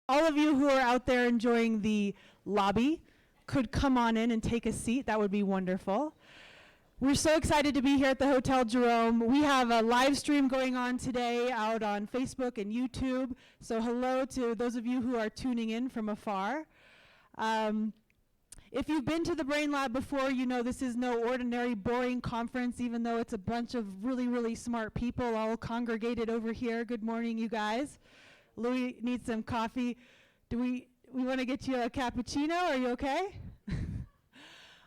All of you who are out there enjoying the lobby could come on in and take a seat. That would be wonderful. We're so excited to be here at the Hotel Jerome. We have a live stream going on today out on Facebook and YouTube. So hello to those of you who are tuning in from afar. If you've been to the Brain Lab before, you know this is no ordinary boring conference, even though it's a bunch of really, really smart people all congregated over here. Good morning, you guys. Louis needs some coffee. Do we want to get you a cappuccino? Are you okay?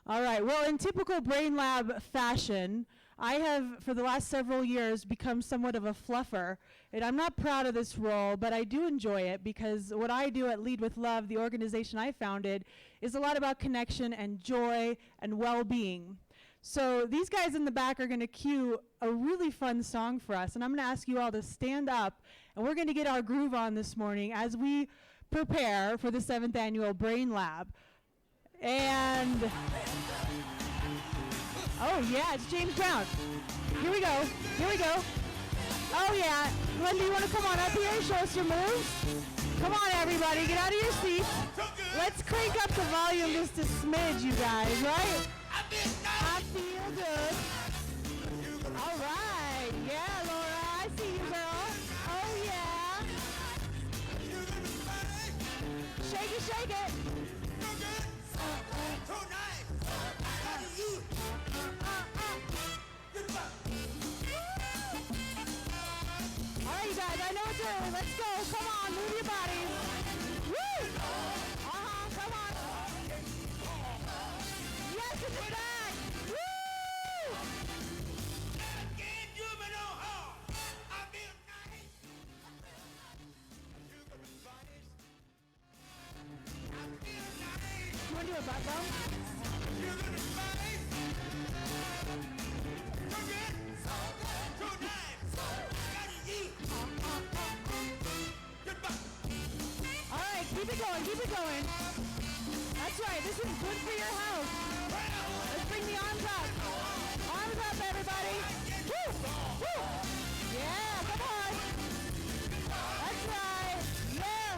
All right. Well, in typical Brain Lab fashion, I have, for the last several years, become somewhat of a fluffer. And I'm not proud of this role, but I do enjoy it because what I do at Lead with Love, the organization I founded, is a lot about connection and joy and well-being. So these guys in the back are going to cue a really fun song for us. And I'm going to ask you all to stand up, and we're going to get our groove on this morning as we prepare for the 7th annual Brain Lab. And, oh yeah, it's James Brown. Here we go, here we go. Oh yeah, Glenda, you want to come on up here and show us your moves? Come on everybody, get out of your seats. Let's crank up the volume just a smidge, you guys, right? I feel good. All right, yeah, Laura, I see you, girl. Oh yeah. Shake it, shake it. All right, you guys, I know it's early. Let's go. Come on, move your bodies. Woo! Come on. Yes, in the back. Woo! You want to do a butt bump? All right, keep it going, keep it going. That's right, this is good for your health. Let's bring the arms up. Arms up, everybody. Woo! Woo! Yeah, come on. That's right. Yeah.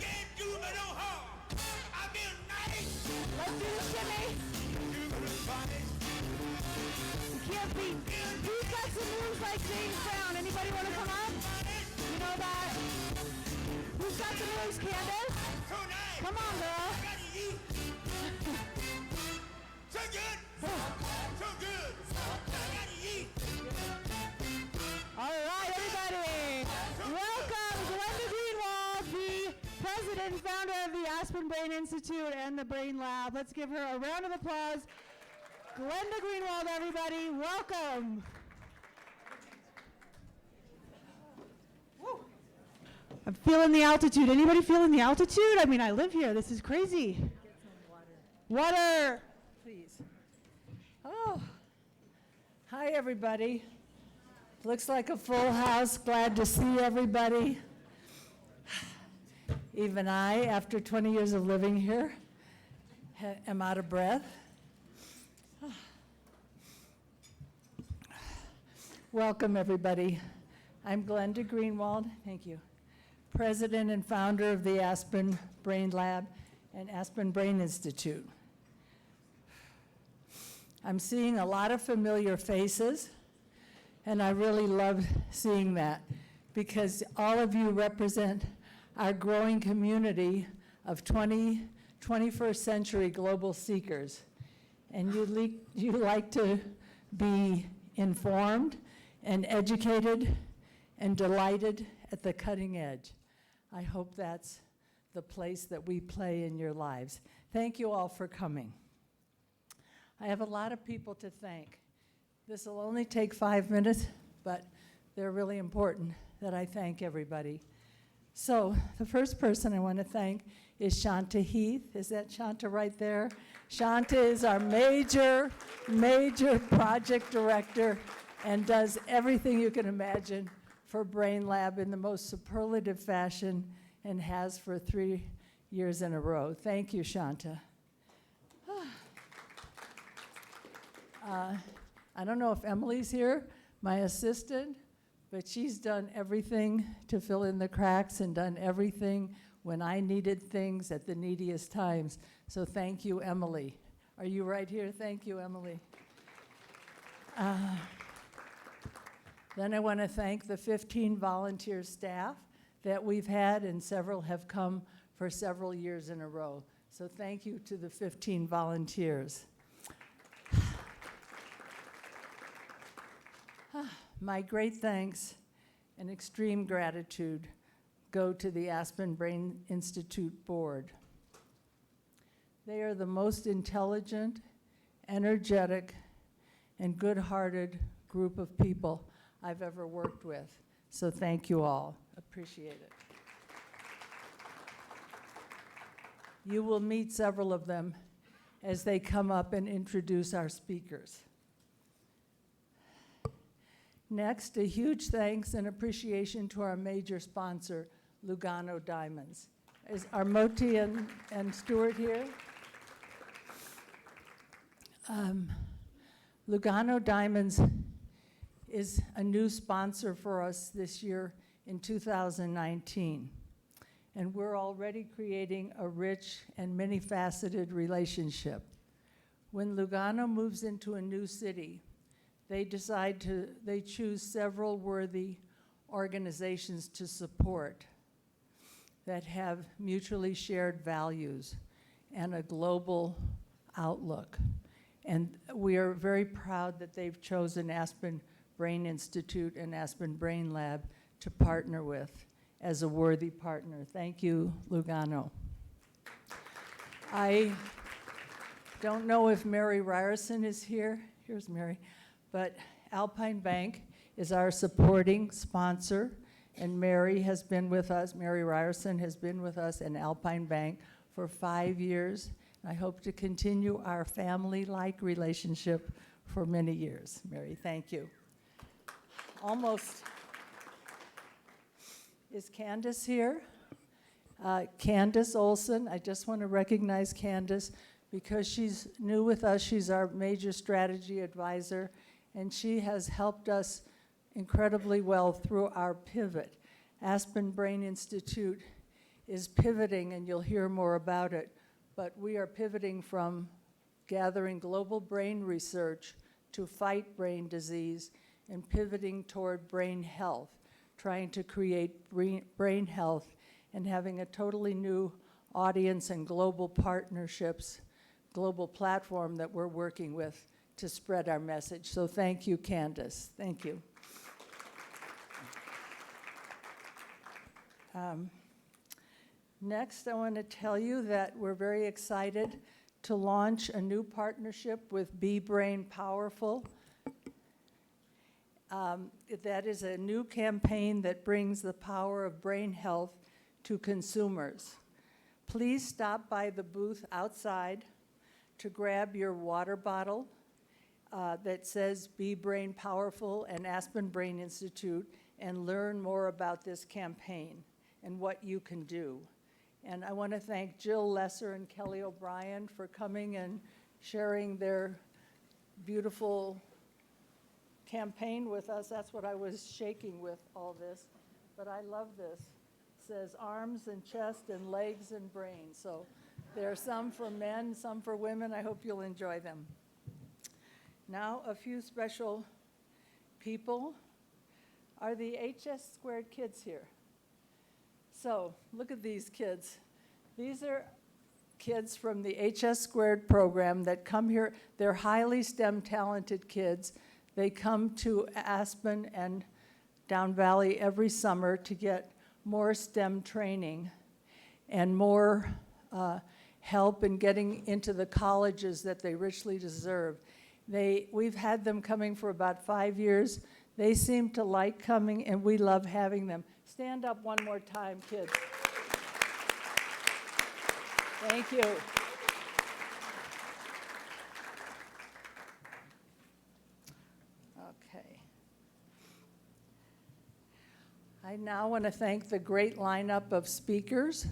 Let's do the shimmy. You can't beat. Who's got some moves like James Brown? Anybody want to come up? You know that? Who's got some moves, Candace? Come on, girl. So good. So good. All right, everybody. Welcome, Glenda Greenwald, the president and founder of the Aspen Brain Institute and the Brain Lab. Let's give her a round of applause. Glenda Greenwald, everybody. Welcome. I'm feeling the altitude. Anybody feeling the altitude? I mean, I live here. This is crazy. Get some water. Water. Please. Oh, hi everybody. Looks like a full house. Glad to see everybody. Even I, after 20 years of living here, am out of breath. Welcome everybody. I'm Glenda Greenwald. Thank you. President and founder of the Aspen Brain Lab and Aspen Brain Institute. I'm seeing a lot of familiar faces, and I really love seeing that because all of you represent our growing community of 21st century global seekers. And you like to be informed and educated and delighted at the cutting edge. I hope that's the place that we play in your lives. Thank you all for coming. I have a lot of people to thank. This will only take 5 minutes, but they're really important that I thank everybody. So the first person I want to thank is Shanta Heath. Is that Shanta right there? Shanta is our major project director and does everything you can imagine for Brain Lab in the most superlative fashion and has for 3 years in a row. Thank you, Shanta. I don't know if Emily's here, my assistant, but she's done everything to fill in the cracks and done everything when I needed things at the neediest times. So thank you, Emily. Are you right here? Thank you, Emily. Then I want to thank the 15 volunteer staff that we've had, and several have come for several years in a row. So thank you to the 15 volunteers. My great thanks and extreme gratitude go to the Aspen Brain Institute Board. They are the most intelligent, energetic, and good-hearted group of people I've ever worked with. So thank you all. Appreciate it. You will meet several of them as they come up and introduce our speakers. Next, a huge thanks and appreciation to our major sponsor, Lugano Diamonds. Are Moti and Stuart here? Lugano Diamonds is a new sponsor for us this year in 2019. And we're already creating a rich and many-faceted relationship. When Lugano moves into a new city, they choose several worthy organizations to support that have mutually shared values and a global outlook. And we are very proud that they've chosen Aspen Brain Institute and ASPENBRAINLAB to partner with as a worthy partner. Thank you, Lugano. I don't know if Mary Ryerson is here. Here's Mary. But Alpine Bank is our supporting sponsor, and Mary has been with us, Mary Ryerson has been with us in Alpine Bank for 5 years. I hope to continue our family-like relationship for many years. Mary, thank you. Almost. Is Candace here? Candace Olson, I just want to recognize Candace because she's new with us. She's our major strategy advisor, and she has helped us incredibly well through our pivot. Aspen Brain Institute is pivoting, and you'll hear more about it, but we are pivoting from gathering global brain research to fight brain disease and pivoting toward brain health, trying to create brain health and having a totally new audience and global partnerships, global platform that we're working with to spread our message. So thank you, Candace. Thank you. Next, I want to tell you that we're very excited to launch a new partnership with Be Brain Powerful. That is a new campaign that brings the power of brain health to consumers. Please stop by the booth outside to grab your water bottle that says Be Brain Powerful and Aspen Brain Institute and learn more about this campaign and what you can do. And I want to thank Jill Lesser and Kelly O'Brien for coming and sharing their beautiful campaign with us. That's what I was shaking with, all this. But I love this. It says arms and chest and legs and brain. So there are some for men, some for women. I hope you'll enjoy them. Now, a few special people. Are the HS squared kids here? So look at these kids. These are kids from the HS squared program that come here. They're highly STEM talented kids. They come to Aspen and Down Valley every summer to get more STEM training and more help in getting into the colleges that they richly deserve. We've had them coming for about 5 years. They seem to like coming, and we love having them. Stand up one more time, kids. Thank you. Okay. I now want to thank the great lineup of speakers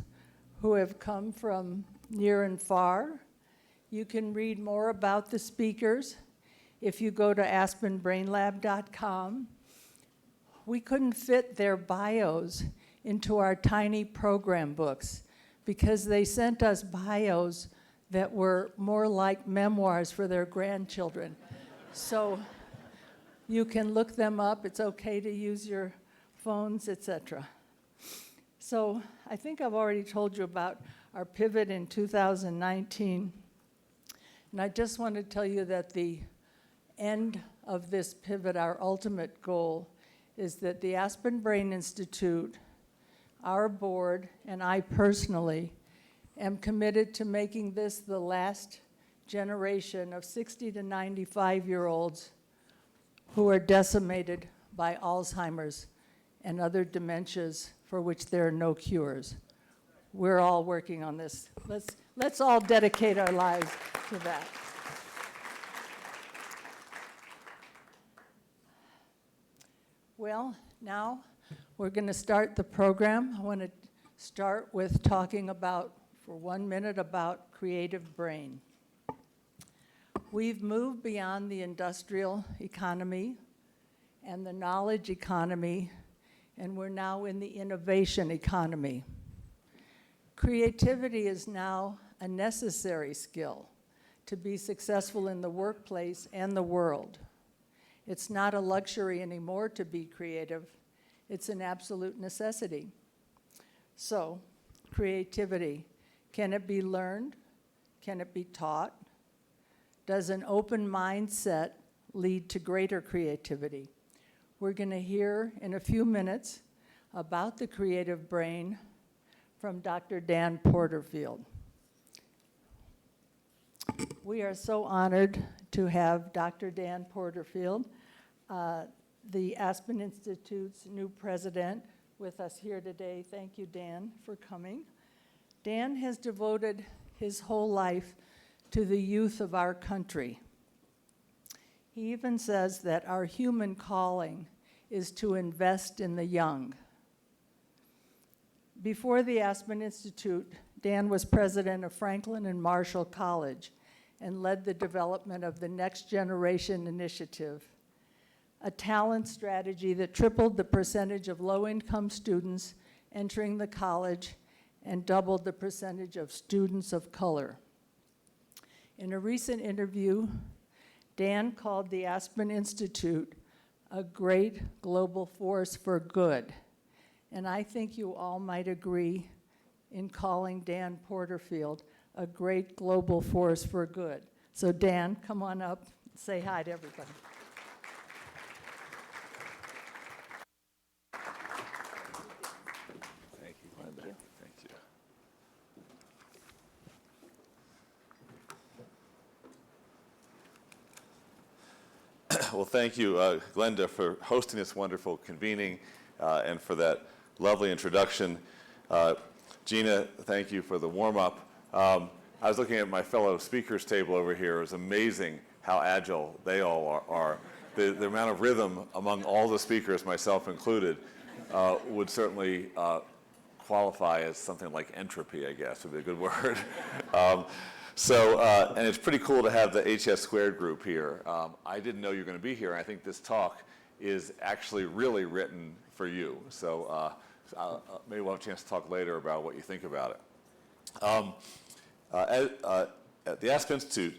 who have come from near and far. You can read more about the speakers if you go to aspenbrainlab.com. We couldn't fit their bios into our tiny program books because they sent us bios that were more like memoirs for their grandchildren. So you can look them up. It's okay to use your phones, etc. So I think I've already told you about our pivot in 2019. And I just want to tell you that the end of this pivot, our ultimate goal, is that the Aspen Brain Institute, our board, and I personally am committed to making this the last generation of 60 to 95-year-olds who are decimated by Alzheimer's and other dementias for which there are no cures. We're all working on this. Let's all dedicate our lives to that. Well, now we're going to start the program. I want to start with talking about, for 1 minute, about creative brain. We've moved beyond the industrial economy and the knowledge economy, and we're now in the innovation economy. Creativity is now a necessary skill to be successful in the workplace and the world. It's not a luxury anymore to be creative. It's an absolute necessity. So, creativity, can it be learned? Can it be taught? Does an open mindset lead to greater creativity? We're going to hear in a few minutes about the creative brain from Dr. Dan Porterfield. We are so honored to have Dr. Dan Porterfield, the Aspen Institute's new president, with us here today. Thank you, Dan, for coming. Dan has devoted his whole life to the youth of our country. He even says that our human calling is to invest in the young. Before the Aspen Institute, Dan was president of Franklin and Marshall College and led the development of the Next Generation Initiative, a talent strategy that tripled the percentage of low-income students entering the college and doubled the percentage of students of color. In a recent interview, Dan called the Aspen Institute a great global force for good. And I think you all might agree in calling Dan Porterfield a great global force for good. So Dan, come on up, say hi to everybody. Thank you, Glenda. Thank you. Well, thank you, Glenda, for hosting this wonderful convening and for that lovely introduction. Gina, thank you for the warm-up. I was looking at my fellow speakers table over here. It was amazing how agile they all are. The amount of rhythm among all the speakers, myself included, would certainly qualify as something like entropy, I guess, would be a good word. And it's pretty cool to have the HS Squared group here. I didn't know you were going to be here, and I think this talk is actually really written for you. So maybe we'll have a chance to talk later about what you think about it. The Aspen Institute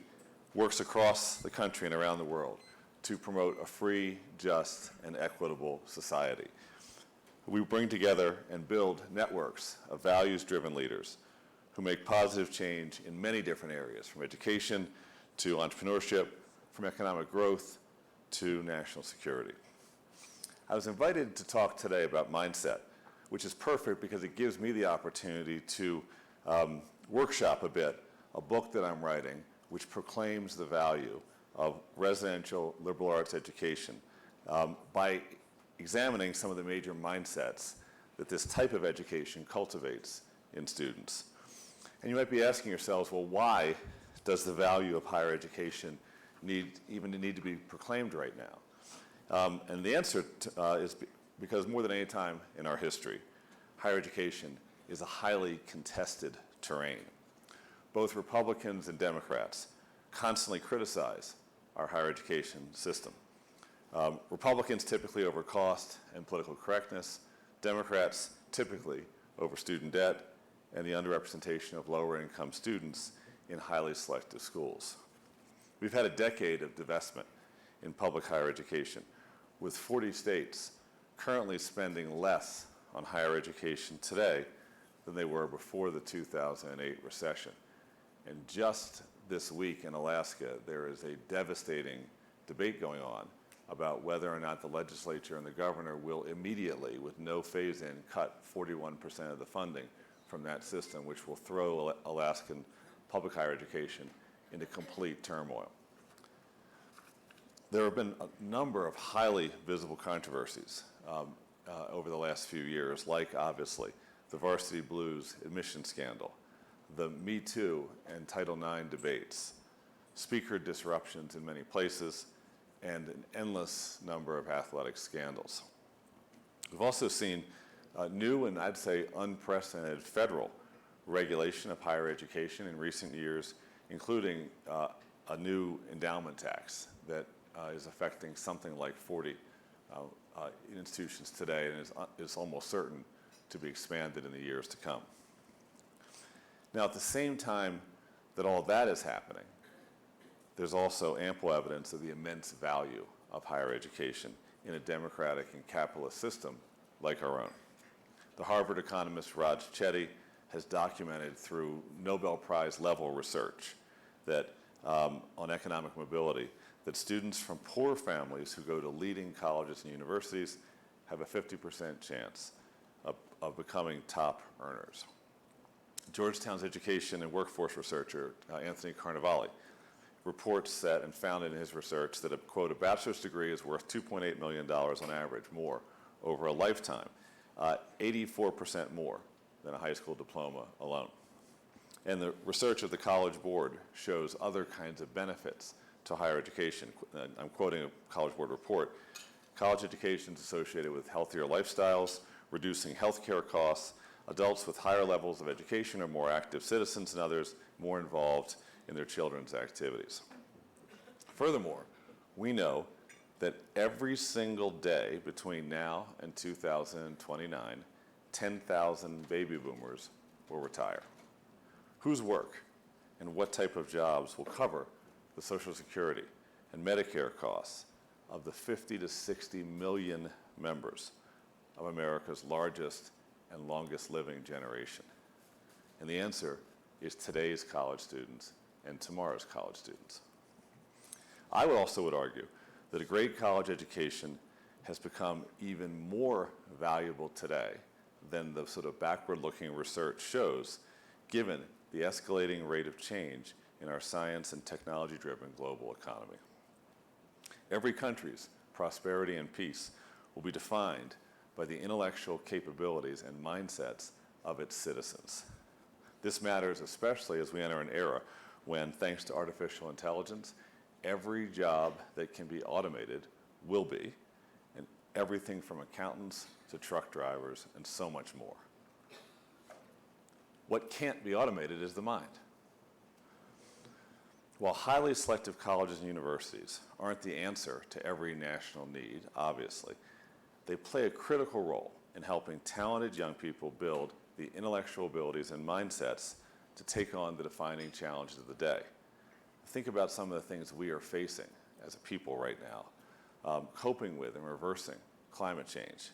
works across the country and around the world to promote a free, just, and equitable society. We bring together and build networks of values-driven leaders who make positive change in many different areas, from education to entrepreneurship, from economic growth to national security. I was invited to talk today about mindset, which is perfect because it gives me the opportunity to workshop a bit a book that I'm writing which proclaims the value of residential liberal arts education by examining some of the major mindsets that this type of education cultivates in students. And you might be asking yourselves, well, why does the value of higher education need to be proclaimed right now? And the answer is because more than any time in our history, higher education is a highly contested terrain. Both Republicans and Democrats constantly criticize our higher education system. Republicans typically over cost and political correctness, Democrats typically over student debt and the underrepresentation of lower income students in highly selective schools. We've had a decade of divestment in public higher education, with 40 states currently spending less on higher education today than they were before the 2008 recession. And just this week in Alaska, there is a devastating debate going on about whether or not the legislature and the governor will immediately, with no phase-in, cut 41% of the funding from that system, which will throw Alaskan public higher education into complete turmoil. There have been a number of highly visible controversies over the last few years, like, obviously, the Varsity Blues admission scandal, the Me Too and Title IX debates, speaker disruptions in many places, and an endless number of athletic scandals. We've also seen new and I'd say unprecedented federal regulation of higher education in recent years, including a new endowment tax that is affecting something like 40 institutions today and is almost certain to be expanded in the years to come. Now, at the same time that all that is happening, there's also ample evidence of the immense value of higher education in a democratic and capitalist system like our own. The Harvard economist Raj Chetty has documented through Nobel Prize level research that on economic mobility, that students from poor families who go to leading colleges and universities have a 50% chance of becoming top earners. Georgetown's education and workforce researcher, Anthony Carnevale, reports that and found in his research that, quote, a bachelor's degree is worth $2.8 million on average more over a lifetime, 84% more than a high school diploma alone. And the research of the College Board shows other kinds of benefits to higher education. I'm quoting a College Board report. College education is associated with healthier lifestyles, reducing healthcare costs. Adults with higher levels of education are more active citizens, and others more involved in their children's activities. Furthermore, we know that every single day between now and 2029, 10,000 baby boomers will retire. Whose work and what type of jobs will cover the Social Security and Medicare costs of the 50 to 60 million members of America's largest and longest living generation? And the answer is today's college students and tomorrow's college students. I would argue that a great college education has become even more valuable today than the sort of backward-looking research shows, given the escalating rate of change in our science and technology-driven global economy. Every country's prosperity and peace will be defined by the intellectual capabilities and mindsets of its citizens. This matters especially as we enter an era when, thanks to artificial intelligence, every job that can be automated will be, and everything from accountants to truck drivers and so much more. What can't be automated is the mind. While highly selective colleges and universities aren't the answer to every national need, obviously, they play a critical role in helping talented young people build the intellectual abilities and mindsets to take on the defining challenges of the day. Think about some of the things we are facing as a people right now, coping with and reversing climate change,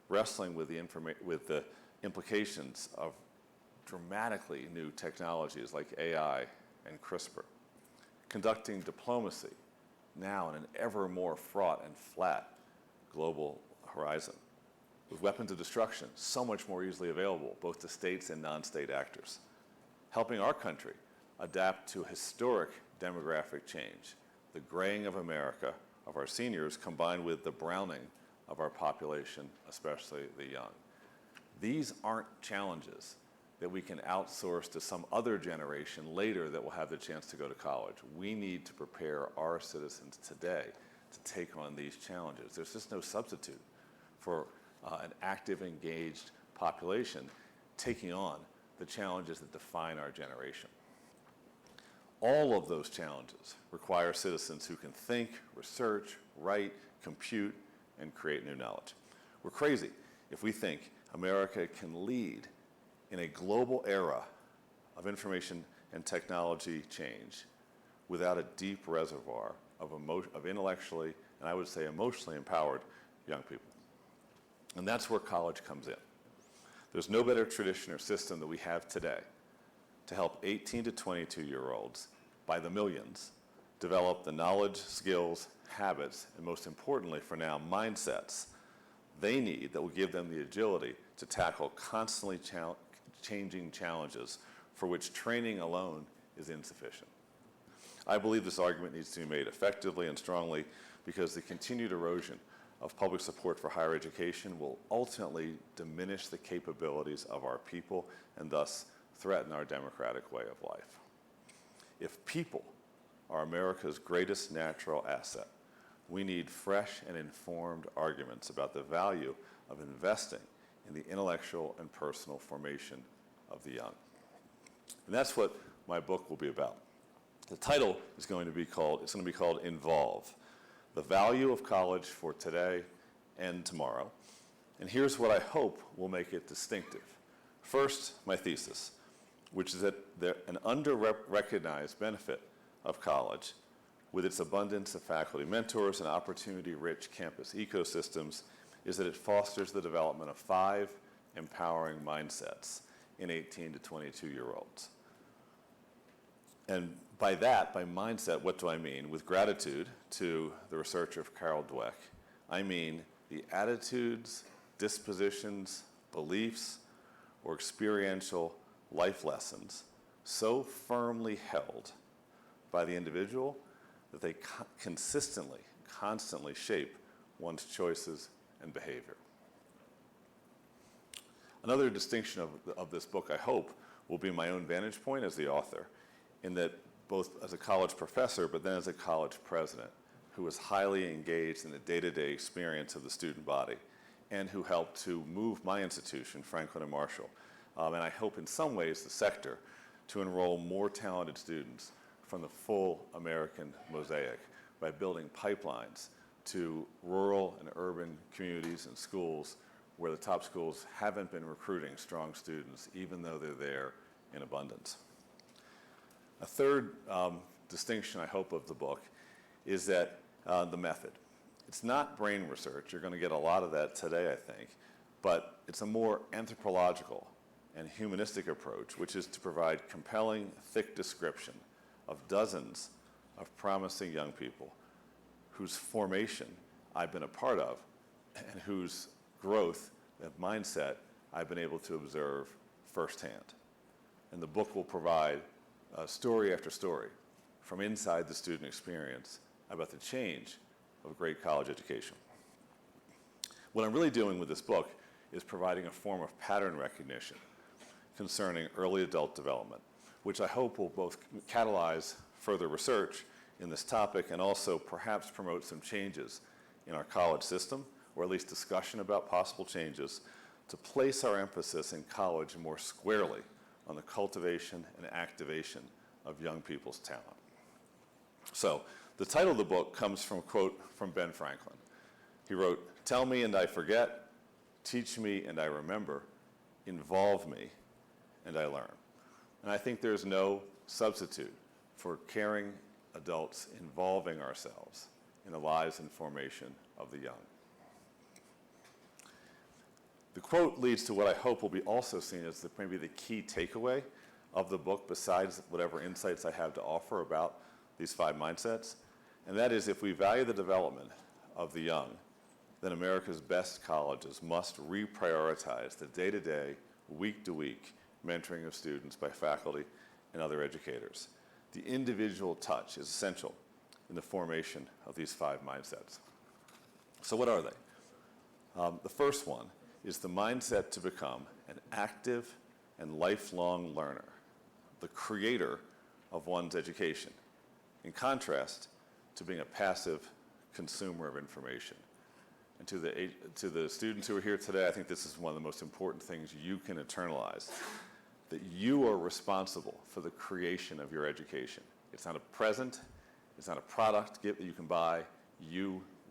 wrestling with the implications of dramatically new technologies like AI and CRISPR, conducting diplomacy now in an ever more fraught and flat global horizon, with weapons of destruction so much more easily available, both to states and non-state actors, helping our country adapt to historic demographic change, the graying of America, of our seniors, combined with the browning of our population, especially the young. These aren't challenges that we can outsource to some other generation later that will have the chance to go to college. We need to prepare our citizens today to take on these challenges. There's just no substitute for an active, engaged population taking on the challenges that define our generation. All of those challenges require citizens who can think, research, write, compute, and create new knowledge. We're crazy if we think America can lead in a global era of information and technology change without a deep reservoir of intellectually, and I would say emotionally empowered young people. And that's where college comes in. There's no better tradition or system that we have today to help 18 to 22-year-olds, by the millions, develop the knowledge, skills, habits, and most importantly for now, mindsets they need that will give them the agility to tackle constantly changing challenges for which training alone is insufficient. I believe this argument needs to be made effectively and strongly because the continued erosion of public support for higher education will ultimately diminish the capabilities of our people and thus threaten our democratic way of life. If people are America's greatest natural asset, we need fresh and informed arguments about the value of investing in the intellectual and personal formation of the young. And that's what my book will be about. The title is going to be called Involve, the value of college for today and tomorrow. And here's what I hope will make it distinctive. First, my thesis, which is that an under-recognized benefit of college, with its abundance of faculty mentors and opportunity-rich campus ecosystems, is that it fosters the development of 5 empowering mindsets in 18 to 22-year-olds. And by that, by mindset, what do I mean? With gratitude to the researcher Carol Dweck, I mean the attitudes, dispositions, beliefs, or experiential life lessons so firmly held by the individual that they constantly shape one's choices and behavior. Another distinction of this book, I hope, will be my own vantage point as the author, in that both as a college professor, but then as a college president, who was highly engaged in the day-to-day experience of the student body, and who helped to move my institution, Franklin and Marshall, and I hope in some ways the sector, to enroll more talented students from the full American mosaic by building pipelines to rural and urban communities and schools where the top schools haven't been recruiting strong students, even though they're there in abundance. A third distinction, I hope, of the book is that the method. It's not brain research. You're going to get a lot of that today, I think, but it's a more anthropological and humanistic approach, which is to provide compelling, thick description of dozens of promising young people whose formation I've been a part of and whose growth and mindset I've been able to observe firsthand. And the book will provide story after story from inside the student experience about the change of great college education. What I'm really doing with this book is providing a form of pattern recognition concerning early adult development, which I hope will both catalyze further research in this topic and also perhaps promote some changes in our college system, or at least discussion about possible changes, to place our emphasis in college more squarely on the cultivation and activation of young people's talent. So, the title of the book comes from a quote from Ben Franklin. He wrote, "Tell me and I forget, teach me and I remember, involve me and I learn." And I think there's no substitute for caring adults involving ourselves in the lives and formation of the young. The quote leads to what I hope will be also seen as maybe the key takeaway of the book, besides whatever insights I have to offer about these 5 mindsets, and that is, if we value the development of the young, then America's best colleges must reprioritize the day-to-day, week-to-week mentoring of students by faculty and other educators. The individual touch is essential in the formation of these 5 mindsets. So what are they? The first one is the mindset to become an active and lifelong learner, the creator of one's education, in contrast to being a passive consumer of information. And to the students who are here today, I think this is one of the most important things you can internalize, that you are responsible for the creation of your education. It's not a present, it's not a product gift that you can buy,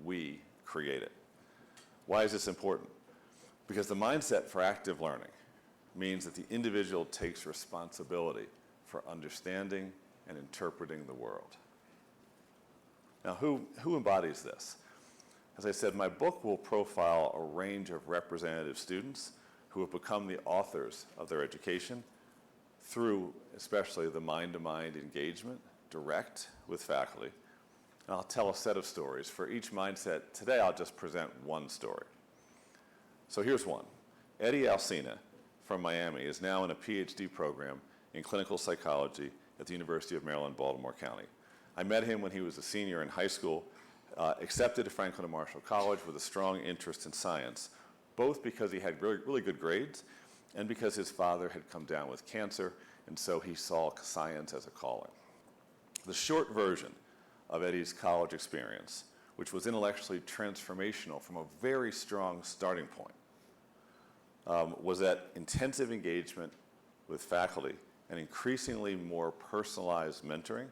we create it. Why is this important? Because the mindset for active learning means that the individual takes responsibility for understanding and interpreting the world. Now, who embodies this? As I said, my book will profile a range of representative students who have become the authors of their education through especially the mind-to-mind engagement, direct with faculty. And I'll tell a set of stories. For each mindset, today I'll just present one story. So here's one. Eddie Alsina from Miami is now in a PhD program in clinical psychology at the University of Maryland, Baltimore County. I met him when he was a senior in high school, accepted to Franklin and Marshall College with a strong interest in science, both because he had really good grades and because his father had come down with cancer, and so he saw science as a calling. The short version of Eddie's college experience, which was intellectually transformational from a very strong starting point, was that intensive engagement with faculty and increasingly more personalized mentoring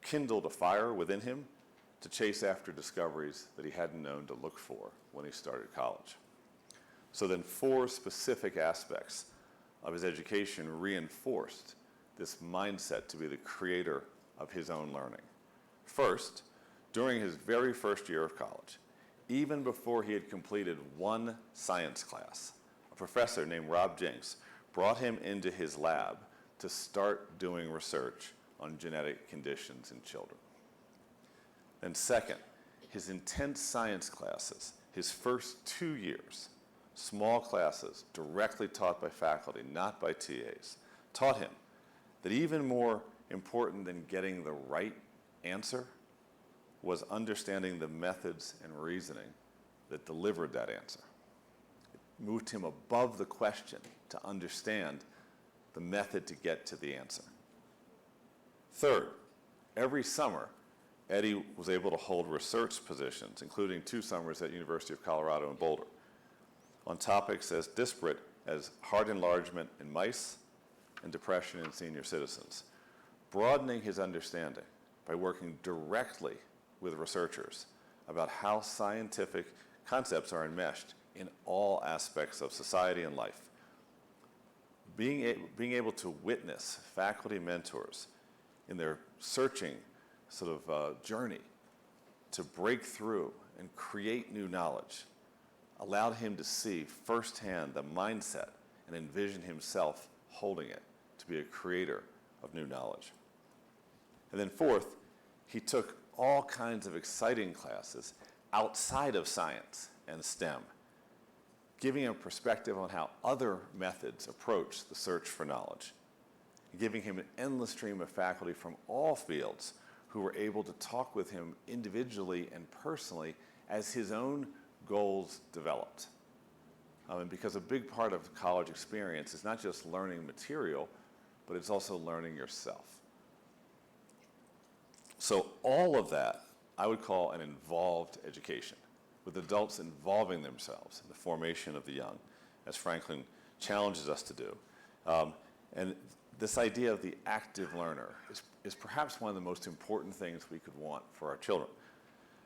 kindled a fire within him to chase after discoveries that he hadn't known to look for when he started college. So then 4 specific aspects of his education reinforced this mindset to be the creator of his own learning. First, during his very first year of college, even before he had completed one science class, a professor named Rob Jenks brought him into his lab to start doing research on genetic conditions in children. And second, his intense science classes, his first 2 years, small classes directly taught by faculty, not by TAs, taught him that even more important than getting the right answer was understanding the methods and reasoning that delivered that answer. It moved him above the question to understand the method to get to the answer. Third, every summer, Eddie was able to hold research positions, including 2 summers at University of Colorado in Boulder, on topics as disparate as heart enlargement in mice and depression in senior citizens, broadening his understanding by working directly with researchers about how scientific concepts are enmeshed in all aspects of society and life. Being able to witness faculty mentors in their searching journey to break through and create new knowledge allowed him to see firsthand the mindset and envision himself holding it to be a creator of new knowledge. And then fourth, he took all kinds of exciting classes outside of science and STEM, giving him perspective on how other methods approach the search for knowledge, giving him an endless stream of faculty from all fields who were able to talk with him individually and personally as his own goals developed. And because a big part of college experience is not just learning material, but it's also learning yourself. So all of that I would call an involved education, with adults involving themselves in the formation of the young, as Franklin challenges us to do. And this idea of the active learner is perhaps one of the most important things we could want for our children.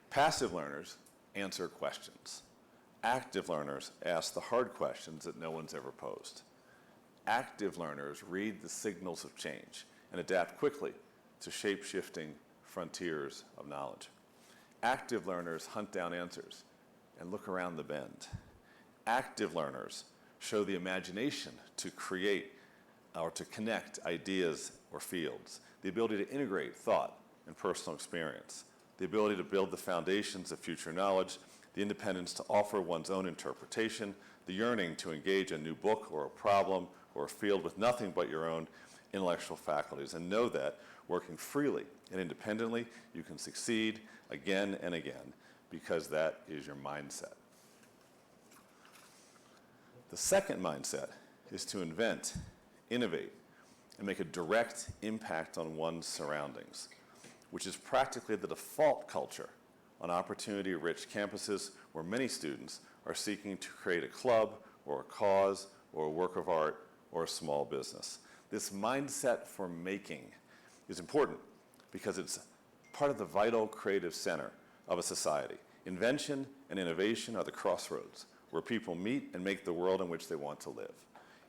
Passive learners answer questions. Active learners ask the hard questions that no one's ever posed. Active learners read the signals of change and adapt quickly to shape-shifting frontiers of knowledge. Active learners hunt down answers and look around the bend. Active learners show the imagination to create or to connect ideas or fields, the ability to integrate thought and personal experience, the ability to build the foundations of future knowledge, the independence to offer one's own interpretation, the yearning to engage a new book or a problem or a field with nothing but your own intellectual faculties, and know that working freely and independently, you can succeed again and again because that is your mindset. The second mindset is to invent, innovate, and make a direct impact on one's surroundings, which is practically the default culture on opportunity-rich campuses where many students are seeking to create a club or a cause or a work of art or a small business. This mindset for making is important because it's part of the vital creative center of a society. Invention and innovation are the crossroads where people meet and make the world in which they want to live.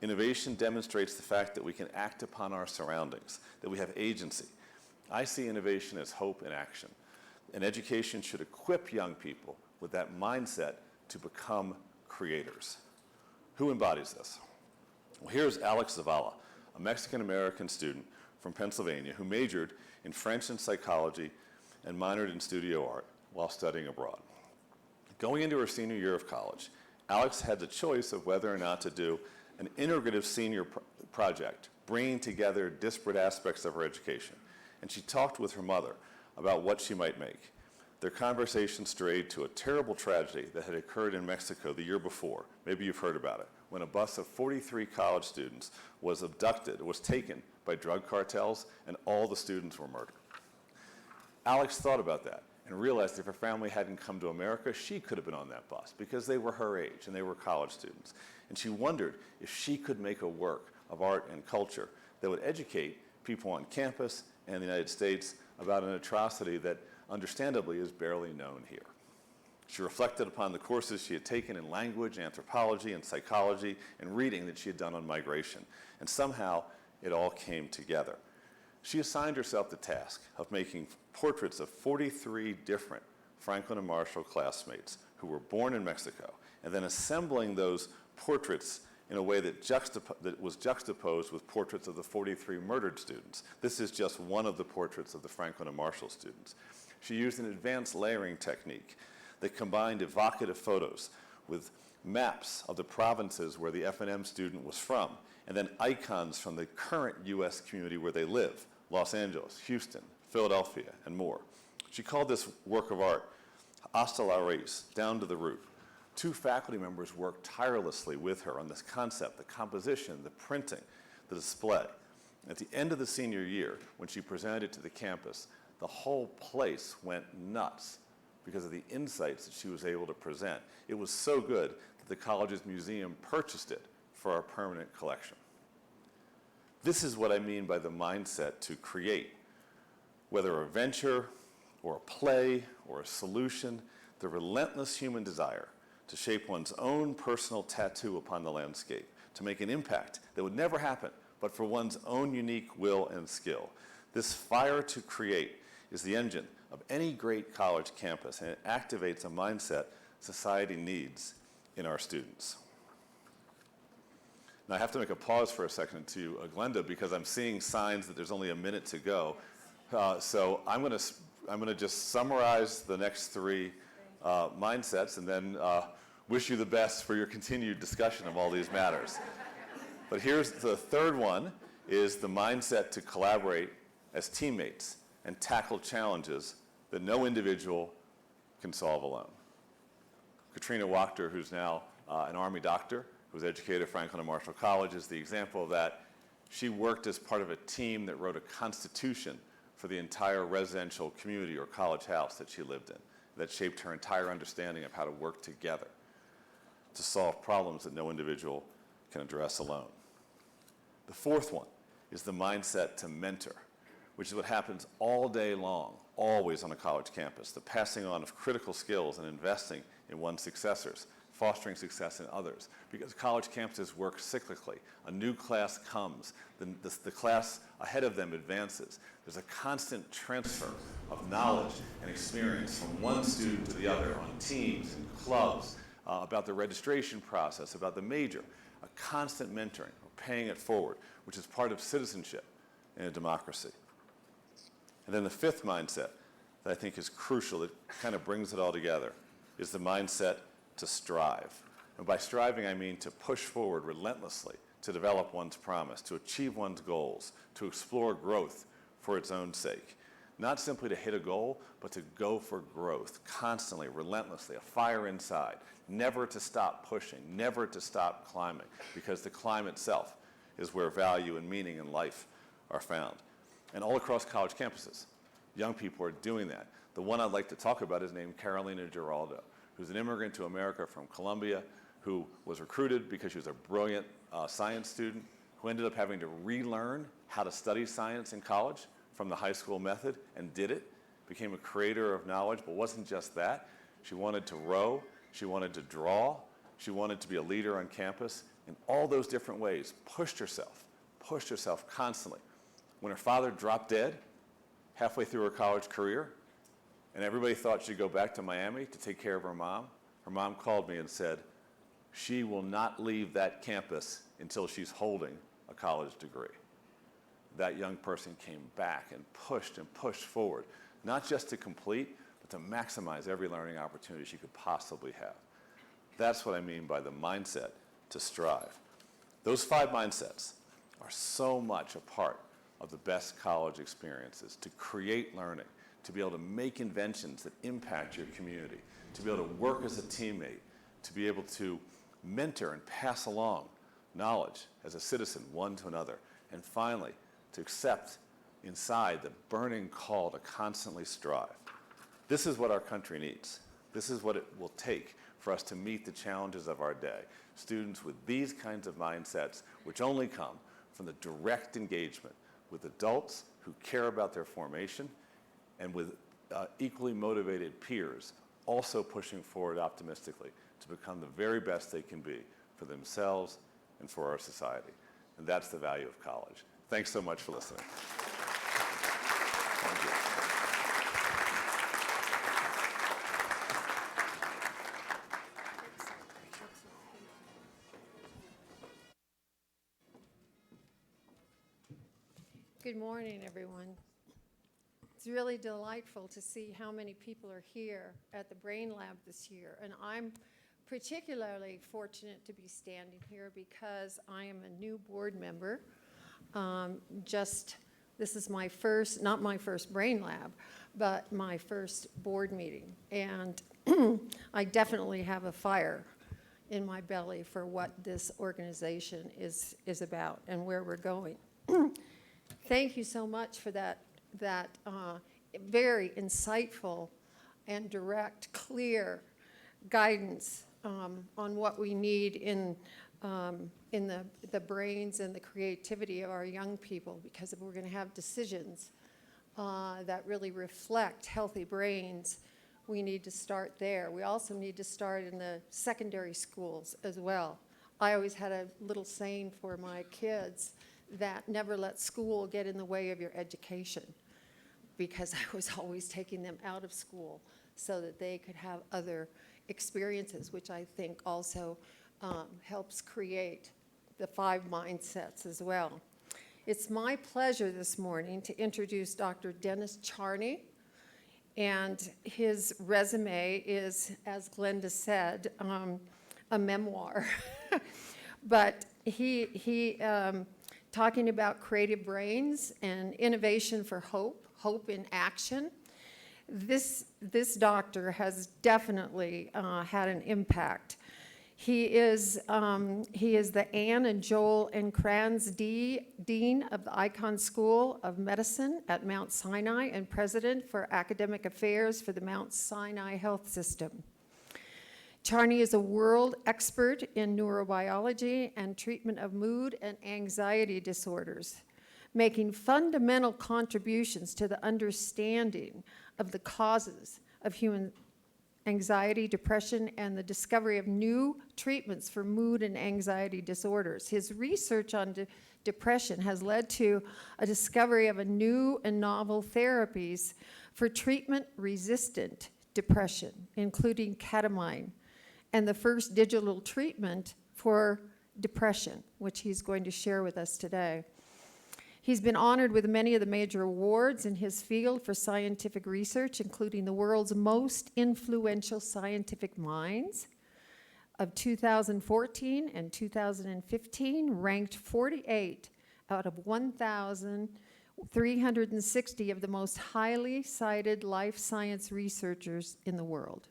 Innovation demonstrates the fact that we can act upon our surroundings, that we have agency. I see innovation as hope in action, and education should equip young people with that mindset to become creators. Who embodies this? Well, here's Alex Zavala, a Mexican-American student from Pennsylvania who majored in French and psychology and minored in studio art while studying abroad. Going into her senior year of college, Alex had the choice of whether or not to do an integrative senior project, bringing together disparate aspects of her education. And she talked with her mother about what she might make. Their conversation strayed to a terrible tragedy that had occurred in Mexico the year before. Maybe you've heard about it, when a bus of 43 college students was taken by drug cartels, and all the students were murdered. Alex thought about that and realized if her family hadn't come to America, she could have been on that bus because they were her age and they were college students. And she wondered if she could make a work of art and culture that would educate people on campus and the United States about an atrocity that understandably is barely known here. She reflected upon the courses she had taken in language, anthropology, and psychology, and reading that she had done on migration. And somehow, it all came together. She assigned herself the task of making portraits of 43 different Franklin and Marshall classmates who were born in Mexico, and then assembling those portraits in a way that was juxtaposed with portraits of the 43 murdered students. This is just one of the portraits of the Franklin and Marshall students. She used an advanced layering technique that combined evocative photos with maps of the provinces where the F&M student was from, and then icons from the current U.S. community where they live, Los Angeles, Houston, Philadelphia, and more. She called this work of art hasta la raíz, down to the root. 2 faculty members worked tirelessly with her on this concept, the composition, the printing, the display. At the end of the senior year, when she presented it to the campus, the whole place went nuts because of the insights that she was able to present. It was so good that the college's museum purchased it for our permanent collection. This is what I mean by the mindset to create. Whether a venture or a play or a solution, the relentless human desire to shape one's own personal tattoo upon the landscape, to make an impact that would never happen but for one's own unique will and skill. This fire to create is the engine of any great college campus, and it activates a mindset society needs in our students. Now I have to make a pause for a second to Glenda because I'm seeing signs that there's only a minute to go. So I'm going to just summarize the next 3 mindsets and then wish you the best for your continued discussion of all these matters. But here's the third one, is the mindset to collaborate as teammates and tackle challenges that no individual can solve alone. Katrina Wachter, who's now an Army doctor, who was educated at Franklin and Marshall College, is the example of that. She worked as part of a team that wrote a constitution for the entire residential community or college house that she lived in, that shaped her entire understanding of how to work together to solve problems that no individual can address alone. The fourth one is the mindset to mentor, which is what happens all day long, always on a college campus, the passing on of critical skills and investing in one's successors, fostering success in others. Because college campuses work cyclically. A new class comes, the class ahead of them advances. There's a constant transfer of knowledge and experience from one student to the other on teams and clubs, about the registration process, about the major, a constant mentoring, paying it forward, which is part of citizenship in a democracy. And then the fifth mindset that I think is crucial, that kind of brings it all together, is the mindset to strive. And by striving, I mean to push forward relentlessly, to develop one's promise, to achieve one's goals, to explore growth for its own sake. Not simply to hit a goal, but to go for growth, constantly, relentlessly, a fire inside, never to stop pushing, never to stop climbing, because the climb itself is where value and meaning in life are found. And all across college campuses, young people are doing that. The one I'd like to talk about is named Carolina Giraldo, who's an immigrant to America from Colombia, who was recruited because she was a brilliant science student, who ended up having to relearn how to study science in college from the high school method, and did it, became a creator of knowledge, but wasn't just that. She wanted to row, she wanted to draw, She wanted to be a leader on campus in all those different ways, pushed herself constantly. When her father dropped dead halfway through her college career, and everybody thought she'd go back to Miami to take care of her mom called me and said, she will not leave that campus until she's holding a college degree. That young person came back and pushed forward, not just to complete, but to maximize every learning opportunity she could possibly have. That's what I mean by the mindset to strive. Those 5 mindsets are so much a part of the best college experiences, to create learning, to be able to make inventions that impact your community, to be able to work as a teammate, to be able to mentor and pass along knowledge as a citizen, one to another, and finally, to accept inside the burning call to constantly strive. This is what our country needs. This is what it will take for us to meet the challenges of our day. Students with these kinds of mindsets, which only come from the direct engagement with adults who care about their formation and with equally motivated peers, also pushing forward optimistically to become the very best they can be for themselves and for our society. And that's the value of college. Thanks so much for listening. Thank you. Good morning, everyone. It's really delightful to see how many people are here at the Brain Lab this year. And I'm particularly fortunate to be standing here because I am a new board member. This is my first, not my first Brain Lab, but my first board meeting. And I definitely have a fire in my belly for what this organization is about and where we're going. Thank you so much for that very insightful and direct, clear guidance on what we need in the brains and the creativity of our young people, because if we're going to have decisions that really reflect healthy brains, we need to start there. We also need to start in the secondary schools as well. I always had a little saying for my kids that never let school get in the way of your education, because I was always taking them out of school so that they could have other experiences, which I think also helps create the 5 mindsets as well. It's my pleasure this morning to introduce Dr. Dennis Charney, and his resume is, as Glenda said, a memoir. But he talking about creative brains and innovation for hope in action. This doctor has definitely had an impact. He is the Anne and Joel and Kranz Dean of the Icahn School of Medicine at Mount Sinai and President for Academic Affairs for the Mount Sinai Health System. Charney is a world expert in neurobiology and treatment of mood and anxiety disorders, making fundamental contributions to the understanding of the causes of human anxiety, depression, and the discovery of new treatments for mood and anxiety disorders. His research on depression has led to a discovery of a new and novel therapies for treatment-resistant depression, including ketamine, and the first digital treatment for depression, which he's going to share with us today. He's been honored with many of the major awards in his field for scientific research, including the world's most influential scientific minds of 2014 and 2015, ranked 48 out of 1,360 of the most highly cited life science researchers in the world.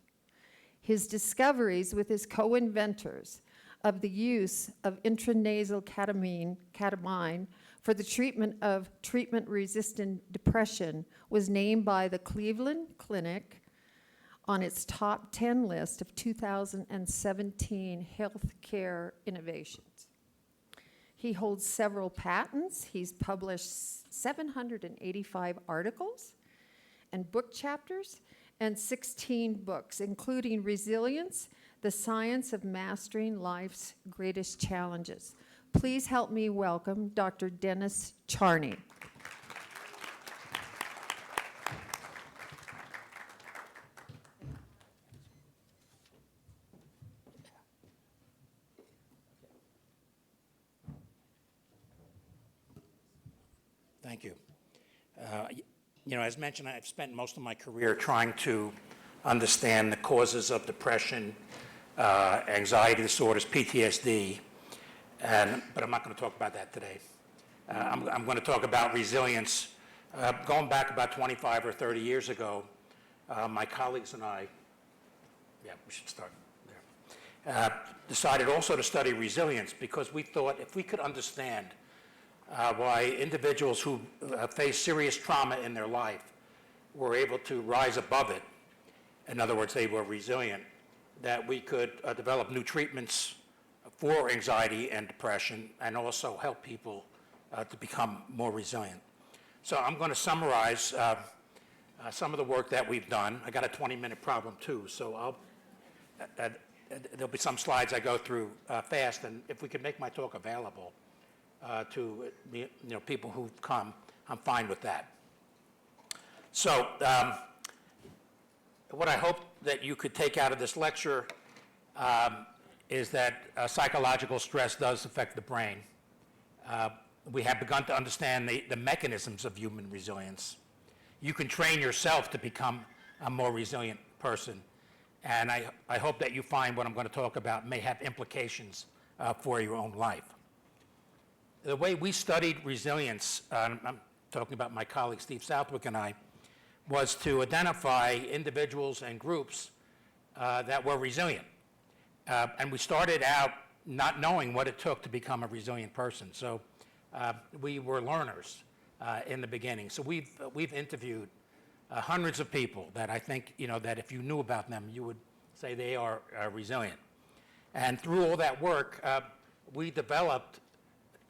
His discoveries with his co-inventors of the use of intranasal ketamine for the treatment of treatment-resistant depression was named by the Cleveland Clinic on its top 10 list of 2017 healthcare innovations. He holds several patents. He's published 785 articles and book chapters and 16 books, including Resilience, The Science of Mastering Life's Greatest Challenges. Please help me welcome Dr. Dennis Charney. Thank you. As mentioned, I've spent most of my career trying to understand the causes of depression, anxiety disorders, PTSD, but I'm not going to talk about that today. I'm going to talk about resilience. Going back about 25 or 30 years ago, my colleagues and I, we should start there, decided also to study resilience because we thought if we could understand why individuals who face serious trauma in their life were able to rise above it, in other words, they were resilient, that we could develop new treatments for anxiety and depression and also help people to become more resilient. So I'm going to summarize some of the work that we've done. I got a 20-minute problem too, so there'll be some slides I go through fast, and if we could make my talk available to people who've come, I'm fine with that. So what I hope that you could take out of this lecture is that psychological stress does affect the brain. We have begun to understand the mechanisms of human resilience. You can train yourself to become a more resilient person, and I hope that you find what I'm going to talk about may have implications for your own life. The way we studied resilience, I'm talking about my colleague Steve Southwick and I, was to identify individuals and groups that were resilient. And we started out not knowing what it took to become a resilient person. So we were learners in the beginning. So we've interviewed hundreds of people that I think, that if you knew about them, you would say they are resilient. And through all that work, we developed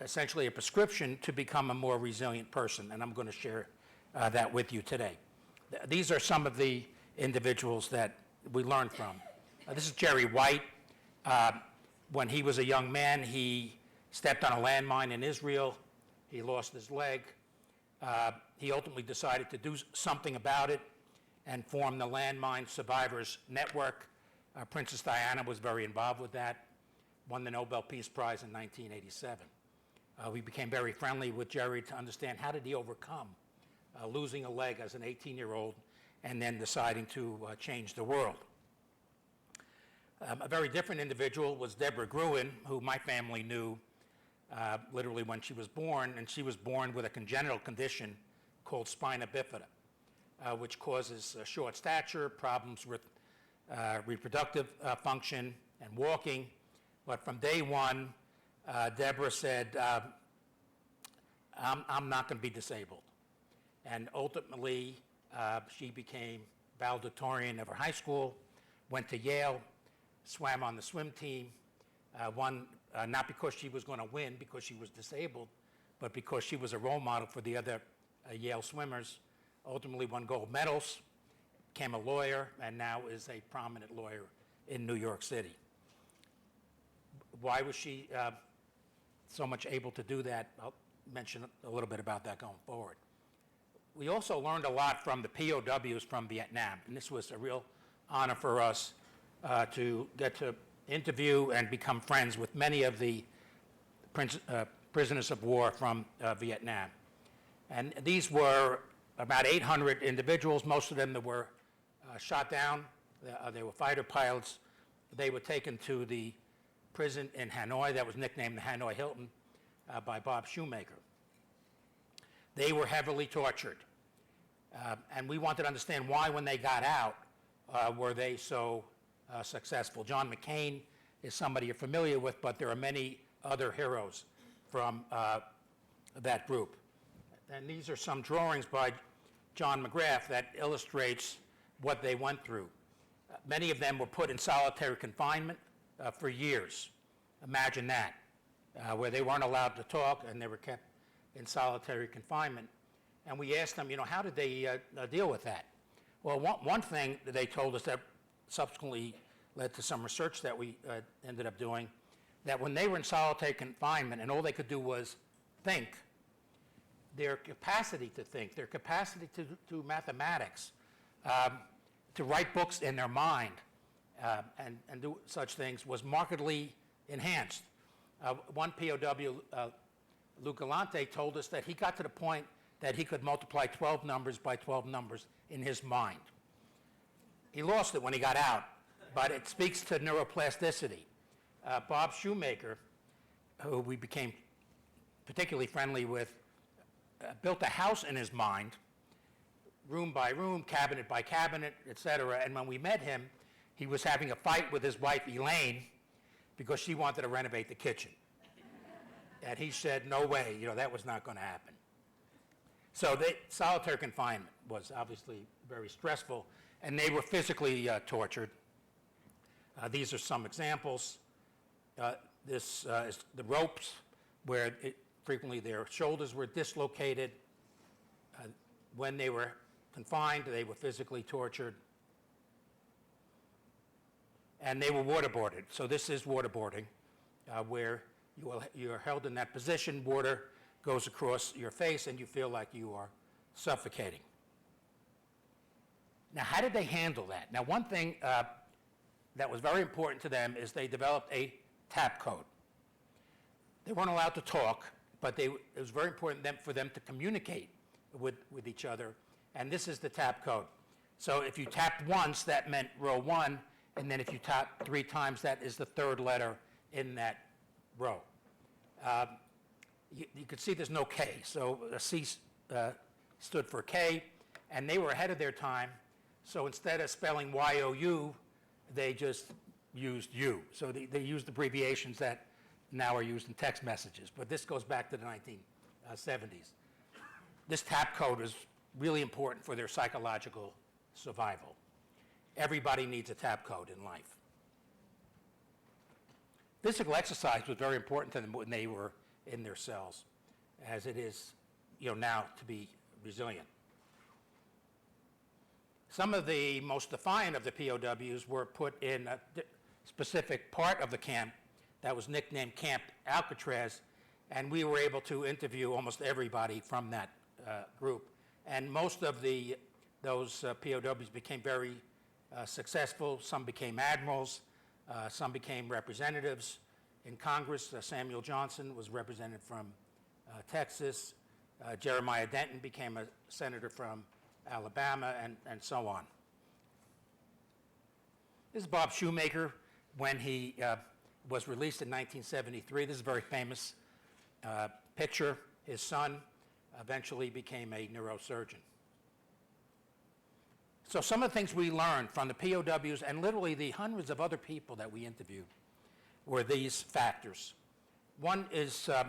essentially a prescription to become a more resilient person, and I'm going to share that with you today. These are some of the individuals that we learned from. This is Jerry White. When he was a young man, he stepped on a landmine in Israel. He lost his leg. He ultimately decided to do something about it and form the Landmine Survivors Network. Princess Diana was very involved with that, won the Nobel Peace Prize in 1987. We became very friendly with Jerry to understand how did he overcome losing a leg as an 18-year-old and then deciding to change the world. A very different individual was Deborah Gruen, who my family knew literally when she was born, and she was born with a congenital condition called spina bifida, which causes short stature, problems with reproductive function and walking. But from day one, Deborah said, I'm not going to be disabled. And ultimately, she became valedictorian of her high school, went to Yale, swam on the swim team, won not because she was going to win because she was disabled, but because she was a role model for the other Yale swimmers, ultimately won gold medals, became a lawyer, and now is a prominent lawyer in New York City. Why was she so much able to do that? I'll mention a little bit about that going forward. We also learned a lot from the POWs from Vietnam, and this was a real honor for us to get to interview and become friends with many of the prisoners of war from Vietnam. And these were about 800 individuals, most of them that were shot down. They were fighter pilots. They were taken to the prison in Hanoi that was nicknamed the Hanoi Hilton by Bob Shoemaker. They were heavily tortured. And we wanted to understand why, when they got out, were they so successful. John McCain is somebody you're familiar with, but there are many other heroes from that group. And these are some drawings by John McGrath that illustrates what they went through. Many of them were put in solitary confinement for years. Imagine that, where they weren't allowed to talk and they were kept in solitary confinement. And we asked them, how did they deal with that? Well, one thing that they told us that subsequently led to some research that we ended up doing, that when they were in solitary confinement and all they could do was think, their capacity to think, their capacity to do mathematics, to write books in their mind, and do such things was markedly enhanced. One POW, Lou Galante, told us that he got to the point that he could multiply 12 numbers by 12 numbers in his mind. He lost it when he got out, but it speaks to neuroplasticity. Bob Shoemaker, who we became particularly friendly with, built a house in his mind, room by room, cabinet by cabinet, etc. And when we met him, he was having a fight with his wife, Elaine, because she wanted to renovate the kitchen. And he said, no way, that was not going to happen. So solitary confinement was obviously very stressful, and they were physically tortured. These are some examples. This is the ropes, where frequently their shoulders were dislocated. When they were confined, they were physically tortured. And they were waterboarded. So this is waterboarding, where you're held in that position, water goes across your face, and you feel like you are suffocating. Now, how did they handle that? Now, one thing that was very important to them is they developed a tap code. They weren't allowed to talk, but it was very important for them to communicate with each other, and this is the tap code. So if you tapped once, that meant row 1, and then if you tap 3 times, that is the 3rd letter in that row. You could see there's no K, so a C stood for K, and they were ahead of their time, so instead of spelling Y-O-U, they just used U. So they used abbreviations that now are used in text messages, but this goes back to the 1970s. This tap code is really important for their psychological survival. Everybody needs a tap code in life. Physical exercise was very important to them when they were in their cells, as it is now to be resilient. Some of the most defiant of the POWs were put in a specific part of the camp that was nicknamed Camp Alcatraz, and we were able to interview almost everybody from that group. And most of those POWs became very successful. Some became admirals, some became representatives in Congress. Samuel Johnson was represented from Texas. Jeremiah Denton became a senator from Alabama, and so on. This is Bob Shoemaker when he was released in 1973. This is a very famous picture. His son eventually became a neurosurgeon. So some of the things we learned from the POWs and literally the hundreds of other people that we interviewed were these factors. One is to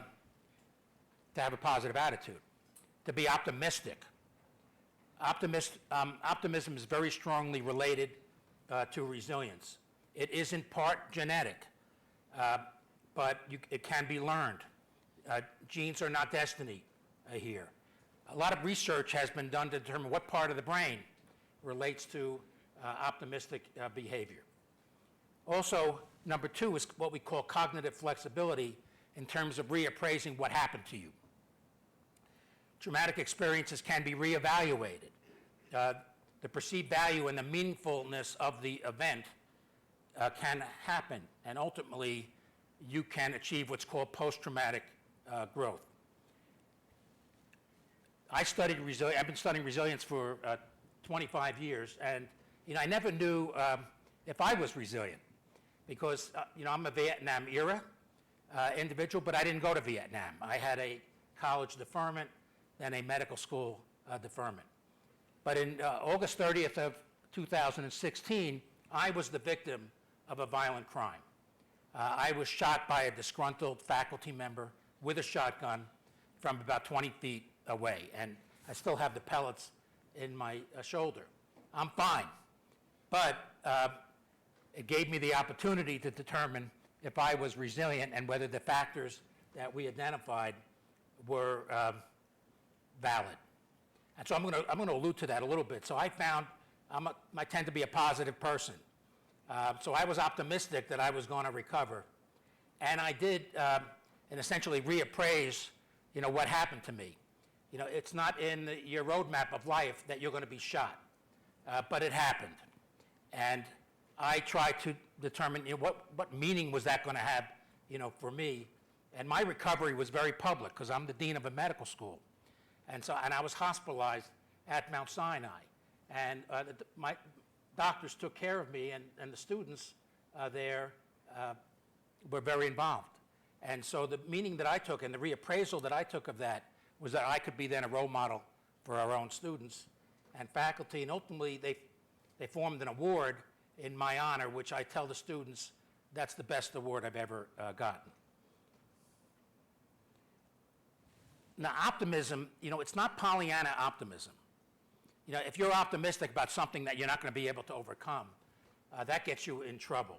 have a positive attitude, to be optimistic. Optimism is very strongly related to resilience. It is in part genetic, but it can be learned. Genes are not destiny here. A lot of research has been done to determine what part of the brain relates to optimistic behavior. Also, number 2 is what we call cognitive flexibility in terms of reappraising what happened to you. Traumatic experiences can be reevaluated. The perceived value and the meaningfulness of the event can happen, and ultimately you can achieve what's called post-traumatic growth. I've been studying resilience for 25 years, and I never knew if I was resilient, because I'm a Vietnam era individual, but I didn't go to Vietnam. I had a college deferment, then a medical school deferment. But in August 30th of 2016, I was the victim of a violent crime. I was shot by a disgruntled faculty member with a shotgun from about 20 feet away, and I still have the pellets in my shoulder. I'm fine, but it gave me the opportunity to determine if I was resilient and whether the factors that we identified were valid. And so I'm going to allude to that a little bit. So I found I tend to be a positive person, So I was optimistic that I was going to recover. And I did, and essentially reappraise, what happened to me. It's not in your roadmap of life that you're going to be shot, but it happened. And I tried to determine what meaning was that going to have, for me. And my recovery was very public because I'm the dean of a medical school. And I was hospitalized at Mount Sinai. And my doctors took care of me, and the students there were very involved. And so the meaning that I took and the reappraisal that I took of that was that I could be then a role model for our own students and faculty. And ultimately, they formed an award in my honor, which I tell the students, that's the best award I've ever gotten. Now, optimism, it's not Pollyanna optimism. If you're optimistic about something that you're not going to be able to overcome, that gets you in trouble.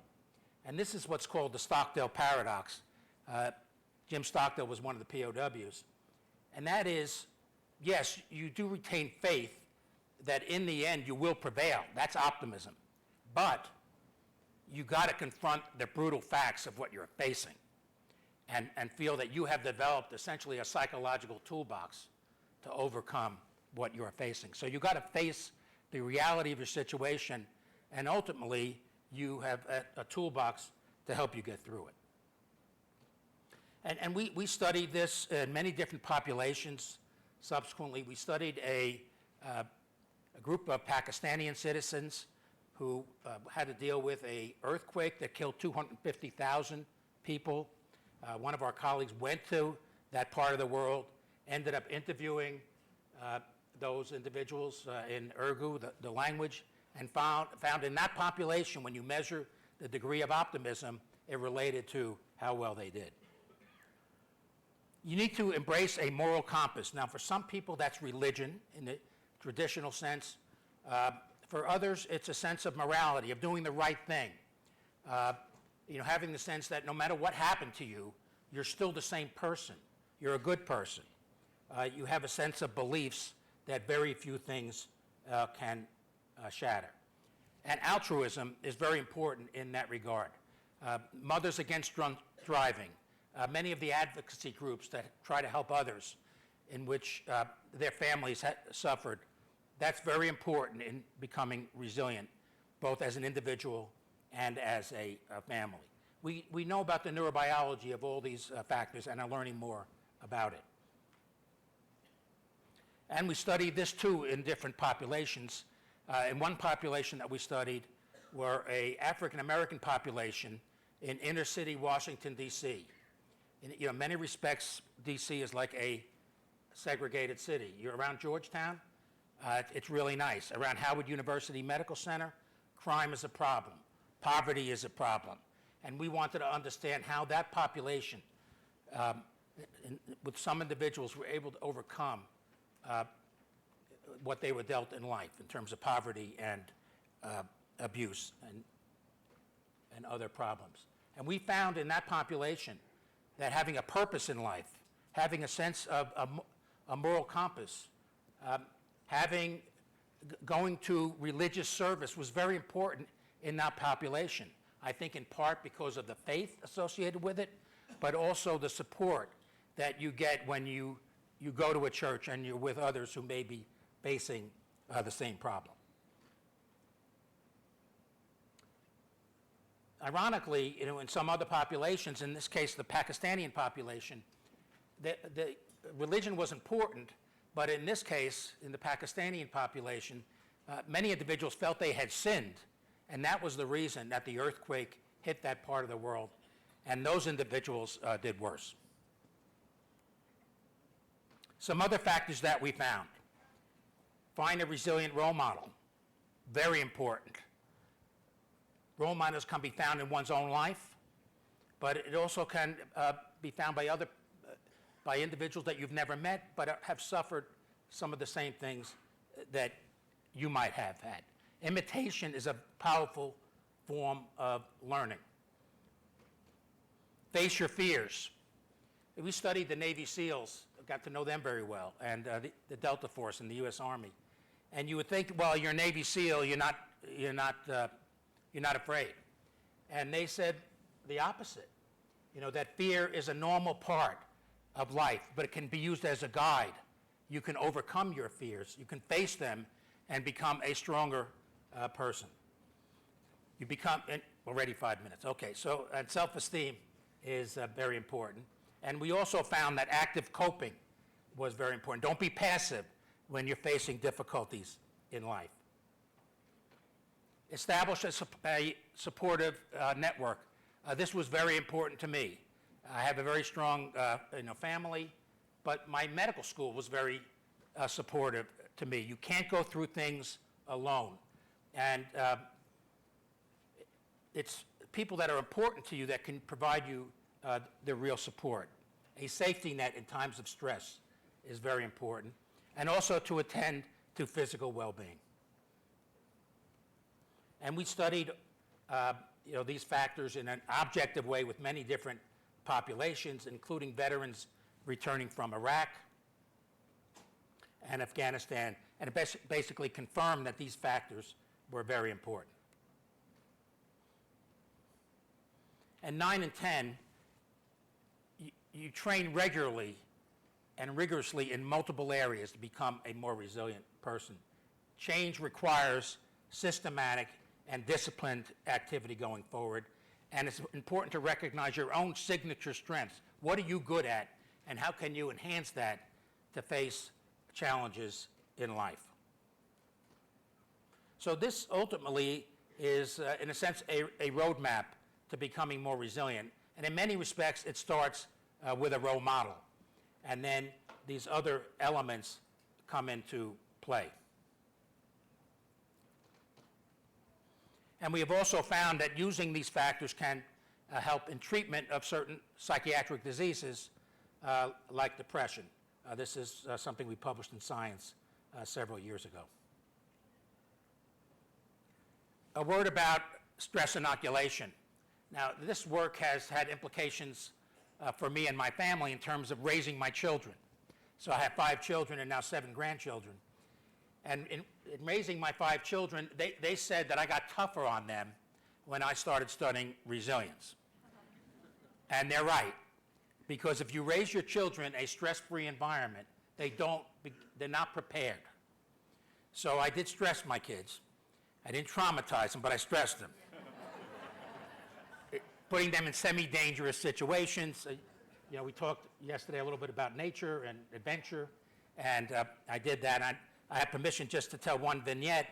And this is what's called the Stockdale paradox. Jim Stockdale was one of the POWs. And that is, yes, you do retain faith that in the end you will prevail. That's optimism. But you got to confront the brutal facts of what you're facing and feel that you have developed essentially a psychological toolbox to overcome what you're facing. So you got to face the reality of your situation, and ultimately you have a toolbox to help you get through it. And we studied this in many different populations. Subsequently, we studied a group of Pakistani citizens who had to deal with an earthquake that killed 250,000 people. One of our colleagues went to that part of the world, ended up interviewing those individuals in Urdu, the language, and found in that population, when you measure the degree of optimism, it related to how well they did. You need to embrace a moral compass. Now, for some people, that's religion in the traditional sense. For others, it's a sense of morality, of doing the right thing. Having the sense that no matter what happened to you, you're still the same person. You're a good person. You have a sense of beliefs that very few things can shatter. And altruism is very important in that regard. Mothers Against Drunk Driving, many of the advocacy groups that try to help others in which their families suffered, that's very important in becoming resilient, both as an individual and as a family. We know about the neurobiology of all these factors and are learning more about it. And we studied this too in different populations. In one population that we studied were an African-American population in inner city Washington, D.C. In many respects, D.C. is like a segregated city. You're around Georgetown, it's really nice. Around Howard University Medical Center, crime is a problem. Poverty is a problem. And we wanted to understand how that population, with some individuals, were able to overcome what they were dealt in life in terms of poverty and abuse and other problems. And we found in that population that having a purpose in life, having a sense of a moral compass, going to religious service was very important in that population. I think in part because of the faith associated with it, but also the support that you get when you go to a church and you're with others who may be facing the same problem. Ironically, in some other populations, in this case the Pakistani population, the religion was important, but in this case, in the Pakistani population, many individuals felt they had sinned, and that was the reason that the earthquake hit that part of the world, and those individuals did worse. Some other factors that we found. Find a resilient role model. Very important. Role models can be found in one's own life, but it also can be found by individuals that you've never met, but have suffered some of the same things that you might have had. Imitation is a powerful form of learning. Face your fears. We studied the Navy SEALs, got to know them very well, and the Delta Force in the U.S. Army. And you would think, well, you're a Navy SEAL, you're not You're not afraid. And they said the opposite, that fear is a normal part of life, but it can be used as a guide. You can overcome your fears. You can face them and become a stronger person. You become, already 5 minutes. Okay, so and self-esteem is very important. And we also found that active coping was very important. Don't be passive when you're facing difficulties in life. Establish a supportive network. This was very important to me. I have a very strong family, but my medical school was very supportive to me. You can't go through things alone. And it's people that are important to you that can provide you the real support. A safety net in times of stress is very important, and also to attend to physical well-being. And we studied these factors in an objective way with many different populations, including veterans returning from Iraq and Afghanistan, and it basically confirmed that these factors were very important. And 9 and 10, you train regularly and rigorously in multiple areas to become a more resilient person. Change requires systematic and disciplined activity going forward, and it's important to recognize your own signature strengths. What are you good at, and how can you enhance that to face challenges in life? So this ultimately is, in a sense, a roadmap to becoming more resilient. And in many respects, it starts with a role model. And then these other elements come into play. And we have also found that using these factors can help in treatment of certain psychiatric diseases like depression. This is something we published in Science several years ago. A word about stress inoculation. Now, this work has had implications for me and my family in terms of raising my children. So I have 5 children and now 7 grandchildren. And in raising my 5 children, they said that I got tougher on them when I started studying resilience. And they're right, because if you raise your children a stress-free environment, they're not prepared. So I did stress my kids. I didn't traumatize them, but I stressed them. Putting them in semi-dangerous situations. We talked yesterday a little bit about nature and adventure, and I did that. I have permission just to tell one vignette.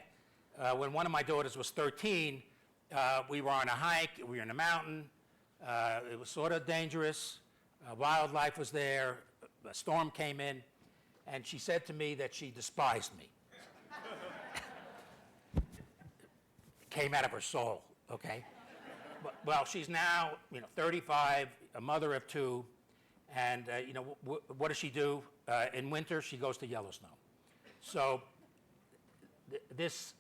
When one of my daughters was 13, we were on a hike, we were in a mountain. It was sort of dangerous. Wildlife was there. A storm came in, and she said to me that she despised me. It came out of her soul, okay? Well, she's now, 35, a mother of 2, and what does she do? In winter, she goes to Yellowstone. So this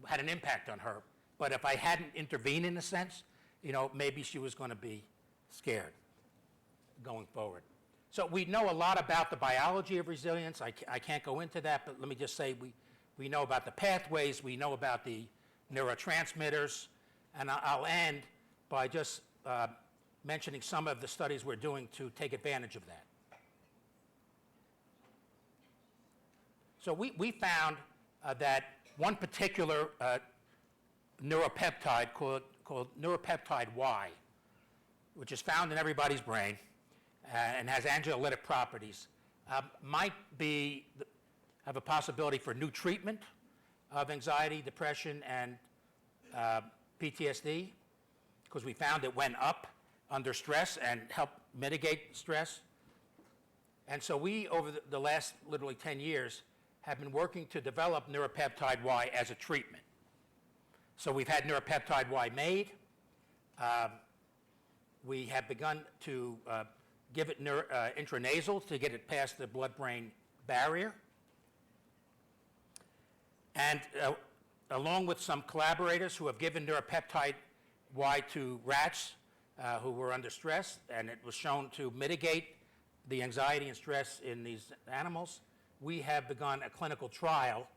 had an impact on her, but if I hadn't intervened in a sense, maybe she was going to be scared going forward. So we know a lot about the biology of resilience. I can't go into that, but let me just say we know about the pathways, we know about the neurotransmitters, and I'll end by just mentioning some of the studies we're doing to take advantage of that. So we found that one particular neuropeptide called neuropeptide Y, which is found in everybody's brain and has anxiolytic properties, might have a possibility for new treatment of anxiety, depression, and PTSD, because we found it went up under stress and helped mitigate stress. And so we, over the last literally 10 years, have been working to develop neuropeptide Y as a treatment. So we've had neuropeptide Y made. We have begun to give it intranasal to get it past the blood-brain barrier. And along with some collaborators who have given neuropeptide Y to rats who were under stress, and it was shown to mitigate the anxiety and stress in these animals, we have begun a clinical trial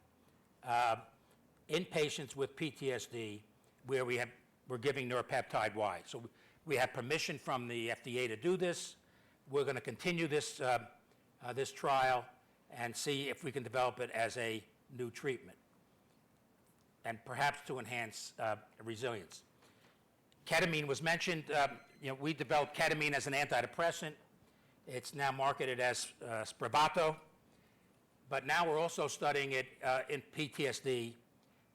in patients with PTSD where we're giving neuropeptide Y. So we have permission from the FDA to do this. We're going to continue this, this trial and see if we can develop it as a new treatment, and perhaps to enhance resilience. Ketamine was mentioned. We developed ketamine as an antidepressant. It's now marketed as Spravato, but now we're also studying it in PTSD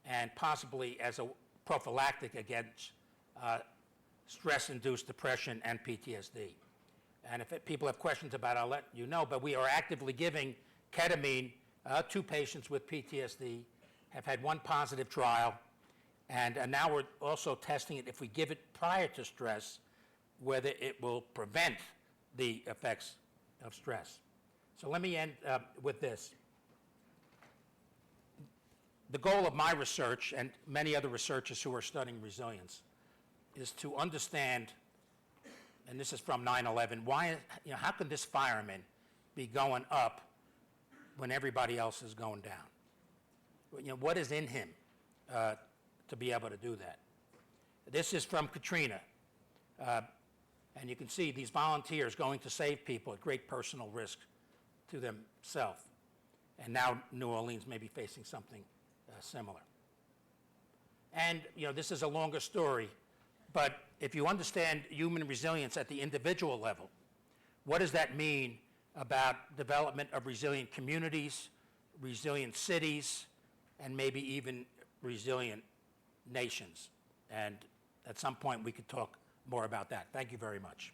and possibly as a prophylactic against stress-induced depression and PTSD. And if people have questions about it, I'll let you know, but we are actively giving ketamine to patients with PTSD, have had one positive trial, and now we're also testing it if we give it prior to stress, whether it will prevent the effects of stress. So let me end with this. The goal of my research, and many other researchers who are studying resilience, is to understand, and this is from 9/11, why, how can this fireman be going up when everybody else is going down? What is in him to be able to do that? This is from Katrina. And you can see these volunteers going to save people at great personal risk to themselves. And now New Orleans may be facing something similar. And this is a longer story, but if you understand human resilience at the individual level, what does that mean about development of resilient communities, resilient cities, and maybe even resilient nations? And at some point we could talk more about that. Thank you very much.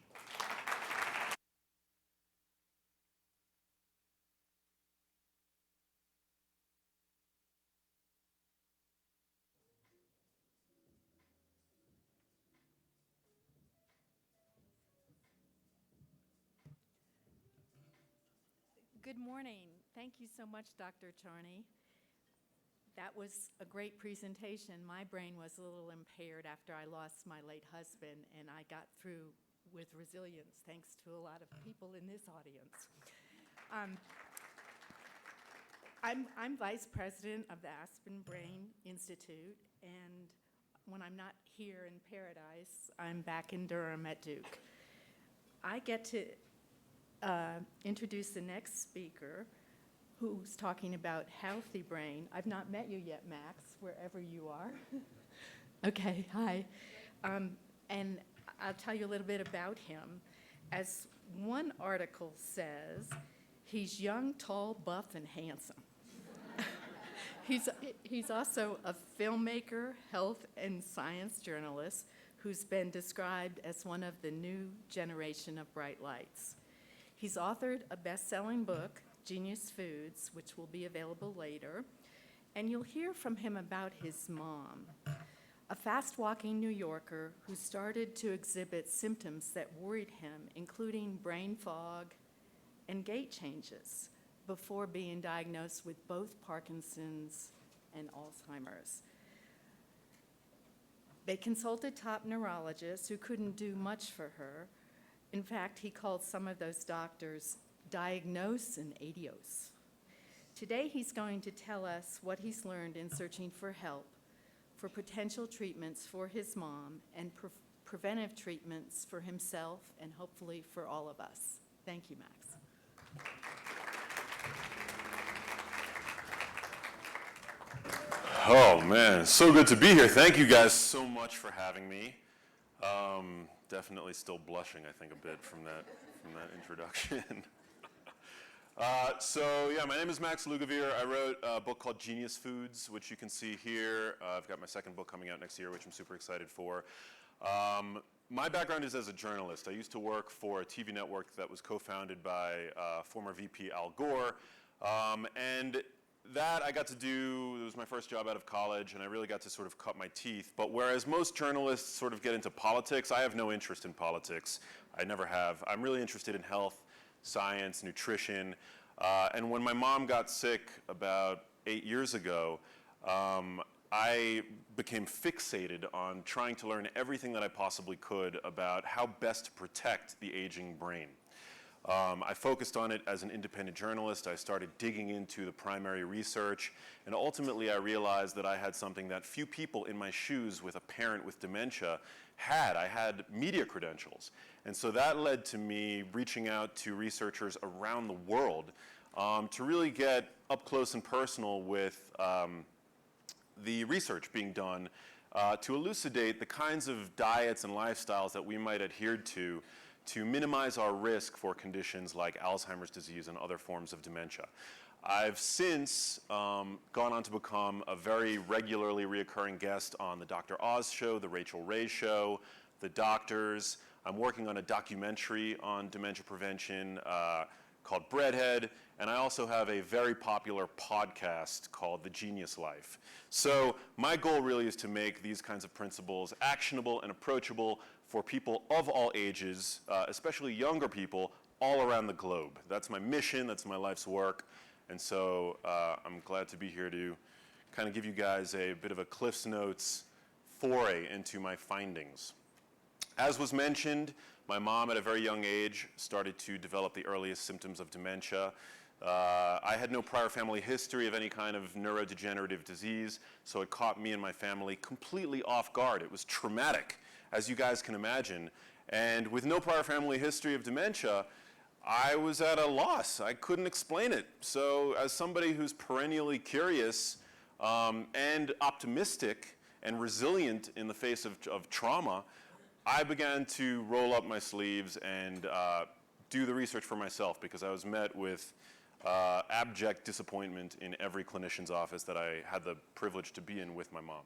Good morning. Thank you so much, Dr. Charney. That was a great presentation. My brain was a little impaired after I lost my late husband, and I got through with resilience thanks to a lot of people in this audience. I'm vice president of the Aspen Brain Institute, and when I'm not here in Paradise, I'm back in Durham at Duke. I get to introduce the next speaker, who's talking about healthy brain. I've not met you yet, Max, wherever you are. Okay, hi. And I'll tell you a little bit about him. As one article says, he's young, tall, buff, and handsome. He's also a filmmaker, health and science journalist who's been described as one of the new generation of bright lights. He's authored a best-selling book, Genius Foods, which will be available later, and you'll hear from him about his mom, a fast-walking New Yorker who started to exhibit symptoms that worried him, including brain fog and gait changes, before being diagnosed with both Parkinson's and Alzheimer's. They consulted top neurologists who couldn't do much for her. In fact, he called some of those doctors diagnose and adios. Today, he's going to tell us what he's learned in searching for help, for potential treatments for his mom, and preventive treatments for himself and hopefully for all of us. Thank you, Max. Oh man, so good to be here. Thank you guys so much for having me. Definitely still blushing, I think, a bit from that introduction. So yeah, my name is Max Lugavere. I wrote a book called Genius Foods, which you can see here. I've got my second book coming out next year, which I'm super excited for. My background is as a journalist. I used to work for a TV network that was co-founded by former VP Al Gore, and that I got to do. It was my first job out of college, and I really got to sort of cut my teeth. But whereas most journalists sort of get into politics, I have no interest in politics. I never have. I'm really interested in health, science, nutrition. And when my mom got sick about 8 years ago, I became fixated on trying to learn everything that I possibly could about how best to protect the aging brain. I focused on it as an independent journalist. I started digging into the primary research, and ultimately I realized that I had something that few people in my shoes with a parent with dementia had. I had media credentials. And so that led to me reaching out to researchers around the world to really get up close and personal with the research being done to elucidate the kinds of diets and lifestyles that we might adhere to minimize our risk for conditions like Alzheimer's disease and other forms of dementia. I've since gone on to become a very regularly reoccurring guest on the Dr. Oz show, the Rachel Ray show, The Doctors. I'm working on a documentary on dementia prevention called Breadhead, and I also have a very popular podcast called The Genius Life. So my goal really is to make these kinds of principles actionable and approachable for people of all ages, especially younger people, all around the globe. That's my mission, that's my life's work, and so I'm glad to be here to kind of give you guys a bit of a Cliff's Notes foray into my findings. As was mentioned, my mom at a very young age started to develop the earliest symptoms of dementia. I had no prior family history of any kind of neurodegenerative disease, so it caught me and my family completely off guard. It was traumatic, as you guys can imagine. And with no prior family history of dementia, I was at a loss. I couldn't explain it. So as somebody who's perennially curious and optimistic and resilient in the face of trauma, I began to roll up my sleeves and do the research for myself, because I was met with abject disappointment in every clinician's office that I had the privilege to be in with my mom.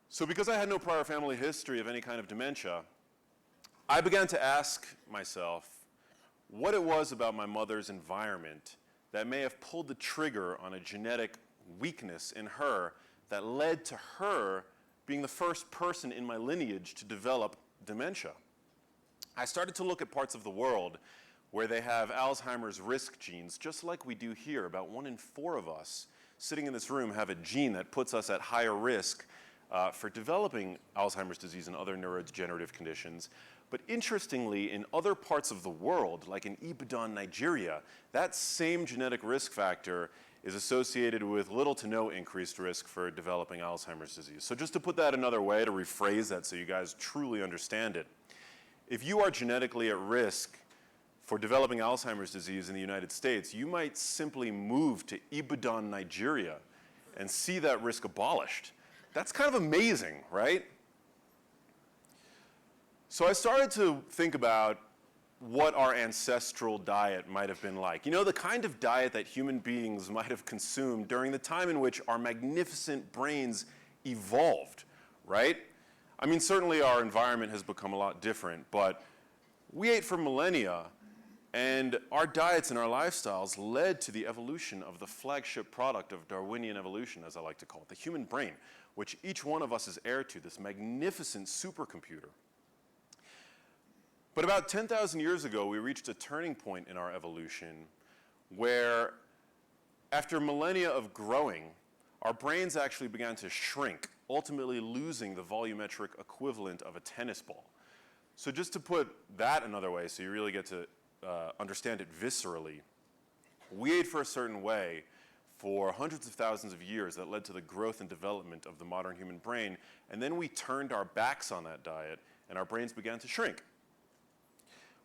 So because I had no prior family history of any kind of dementia, I began to ask myself what it was about my mother's environment that may have pulled the trigger on a genetic weakness in her that led to her being the first person in my lineage to develop dementia. I started to look at parts of the world where they have Alzheimer's risk genes, just like we do here. About 1 in 4 of us sitting in this room have a gene that puts us at higher risk for developing Alzheimer's disease and other neurodegenerative conditions. But interestingly, in other parts of the world, like in Ibadan, Nigeria, that same genetic risk factor is associated with little to no increased risk for developing Alzheimer's disease. So just to put that another way, to rephrase that so you guys truly understand it, if you are genetically at risk for developing Alzheimer's disease in the United States, you might simply move to Ibadan, Nigeria, and see that risk abolished. That's kind of amazing, right? So I started to think about what our ancestral diet might have been like. You know, the kind of diet that human beings might have consumed during the time in which our magnificent brains evolved, right? I mean, certainly our environment has become a lot different, but we ate for millennia, and our diets and our lifestyles led to the evolution of the flagship product of Darwinian evolution, as I like to call it, the human brain, which each one of us is heir to, this magnificent supercomputer. But about 10,000 years ago, we reached a turning point in our evolution where, after millennia of growing, our brains actually began to shrink, ultimately losing the volumetric equivalent of a tennis ball. So just to put that another way, so you really get to understand it viscerally, we ate for a certain way for hundreds of thousands of years that led to the growth and development of the modern human brain, and then we turned our backs on that diet, and our brains began to shrink.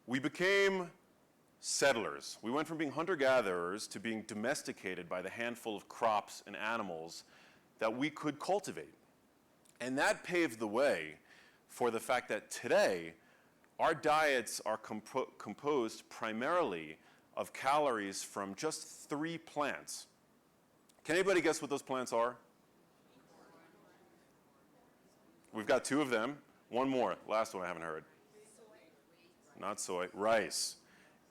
We became settlers. We went from being hunter-gatherers to being domesticated by the handful of crops and animals that we could cultivate. And that paved the way for the fact that today, our diets are composed primarily of calories from just 3 plants. Can anybody guess what those plants are? We've got 2 of them. One more, last one I haven't heard. Not soy, rice.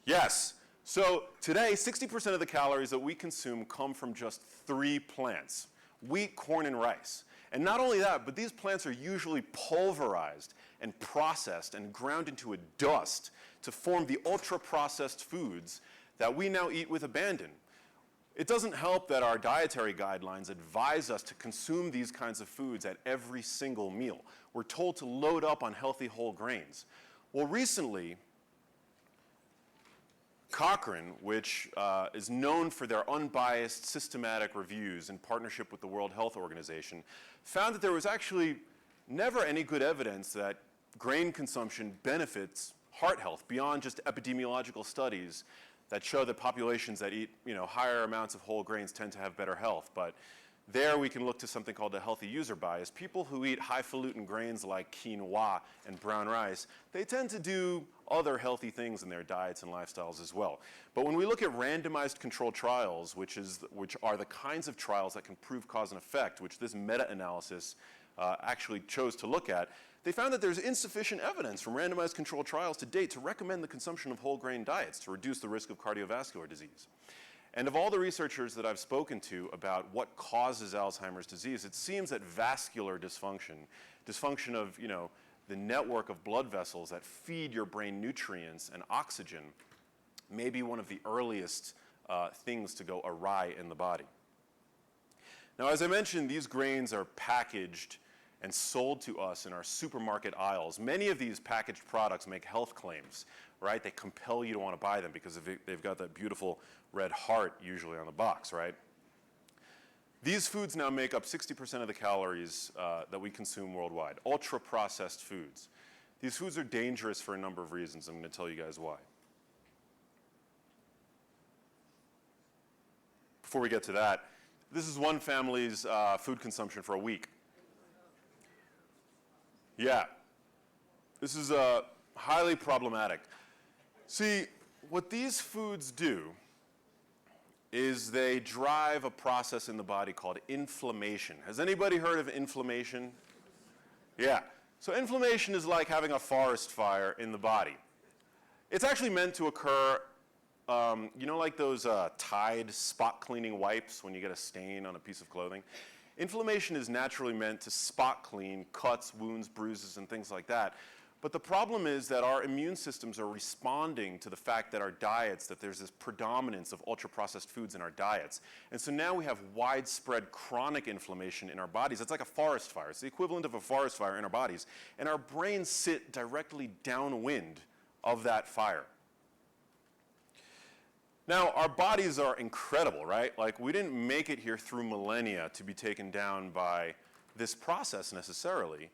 Yes. So today, 60% of the calories that we consume come from just 3 plants: wheat, corn, and rice. And not only that, but these plants are usually pulverized and processed and ground into a dust to form the ultra-processed foods that we now eat with abandon. It doesn't help that our dietary guidelines advise us to consume these kinds of foods at every single meal. We're told to load up on healthy whole grains. Well, recently, Cochrane, which is known for their unbiased, systematic reviews in partnership with the World Health Organization, found that there was actually never any good evidence that grain consumption benefits heart health beyond just epidemiological studies that show that populations that eat, higher amounts of whole grains tend to have better health. But there we can look to something called a healthy user bias. People who eat highfalutin grains like quinoa and brown rice, they tend to do other healthy things in their diets and lifestyles as well. But when we look at randomized controlled trials, which are the kinds of trials that can prove cause and effect, which this meta-analysis actually chose to look at, they found that there's insufficient evidence from randomized controlled trials to date to recommend the consumption of whole grain diets to reduce the risk of cardiovascular disease. And of all the researchers that I've spoken to about what causes Alzheimer's disease, it seems that vascular dysfunction of, the network of blood vessels that feed your brain nutrients and oxygen, may be one of the earliest things to go awry in the body. Now, as I mentioned, these grains are packaged and sold to us in our supermarket aisles. Many of these packaged products make health claims, right? They compel you to want to buy them because they've got that beautiful red heart usually on the box, right? These foods now make up 60% of the calories that we consume worldwide, ultra-processed foods. These foods are dangerous for a number of reasons. I'm going to tell you guys why. Before we get to that, this is one family's food consumption for a week. Yeah, this is highly problematic. See, what these foods do is they drive a process in the body called inflammation. Has anybody heard of inflammation? Yeah. So inflammation is like having a forest fire in the body. It's actually meant to occur, like those Tide spot cleaning wipes when you get a stain on a piece of clothing? Inflammation is naturally meant to spot clean cuts, wounds, bruises, and things like that. But the problem is that our immune systems are responding to the fact that our diets, that there's this predominance of ultra-processed foods in our diets. And so now we have widespread chronic inflammation in our bodies. It's like a forest fire. It's the equivalent of a forest fire in our bodies. And our brains sit directly downwind of that fire. Now, our bodies are incredible, right? Like, we didn't make it here through millennia to be taken down by this process necessarily.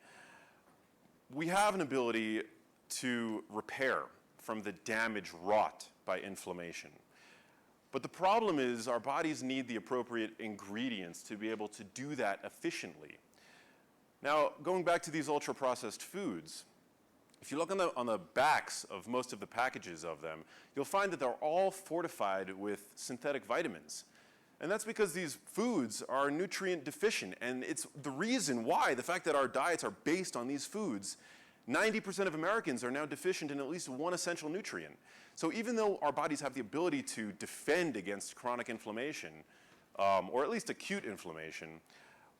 We have an ability to repair from the damage wrought by inflammation. But the problem is our bodies need the appropriate ingredients to be able to do that efficiently. Now, going back to these ultra-processed foods, if you look on the backs of most of the packages of them, you'll find that they're all fortified with synthetic vitamins. And that's because these foods are nutrient deficient. And it's the reason why, the fact that our diets are based on these foods, 90% of Americans are now deficient in at least one essential nutrient. So even though our bodies have the ability to defend against chronic inflammation, or at least acute inflammation,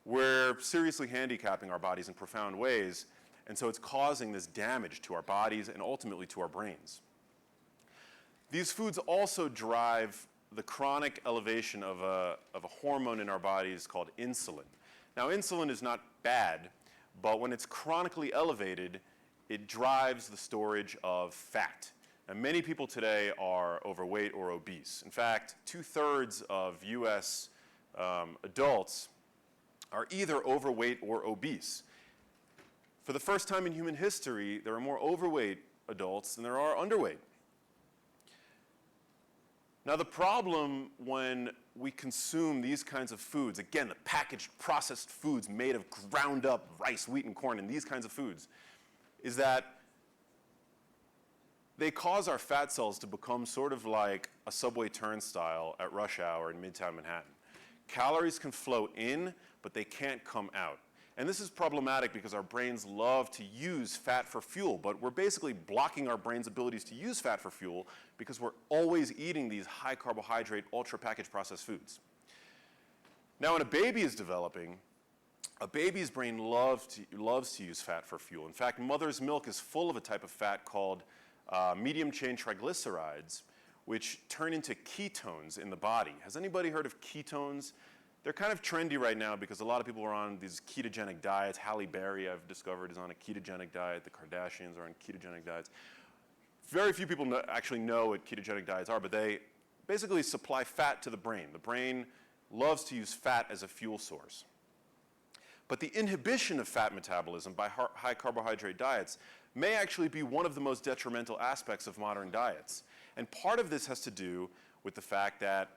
we're seriously handicapping our bodies in profound ways. And so it's causing this damage to our bodies and ultimately to our brains. These foods also drive the chronic elevation of a hormone in our bodies called insulin. Now, insulin is not bad, but when it's chronically elevated, it drives the storage of fat. And many people today are overweight or obese. In fact, 2/3 of US adults are either overweight or obese. For the first time in human history, there are more overweight adults than there are underweight. Now, the problem when we consume these kinds of foods, again, the packaged processed foods made of ground up rice, wheat, and corn, and these kinds of foods, is that they cause our fat cells to become sort of like a subway turnstile at rush hour in Midtown Manhattan. Calories can flow in, but they can't come out. And this is problematic because our brains love to use fat for fuel, but we're basically blocking our brain's abilities to use fat for fuel because we're always eating these high carbohydrate, ultra packaged processed foods. Now, when a baby is developing, a baby's brain loves to use fat for fuel. In fact, mother's milk is full of a type of fat called medium chain triglycerides, which turn into ketones in the body. Has anybody heard of ketones? They're kind of trendy right now because a lot of people are on these ketogenic diets. Halle Berry, I've discovered, is on a ketogenic diet. The Kardashians are on ketogenic diets. very few people actually know what ketogenic diets are, but they basically supply fat to the brain. The brain loves to use fat as a fuel source. But the inhibition of fat metabolism by high carbohydrate diets may actually be one of the most detrimental aspects of modern diets. And part of this has to do with the fact that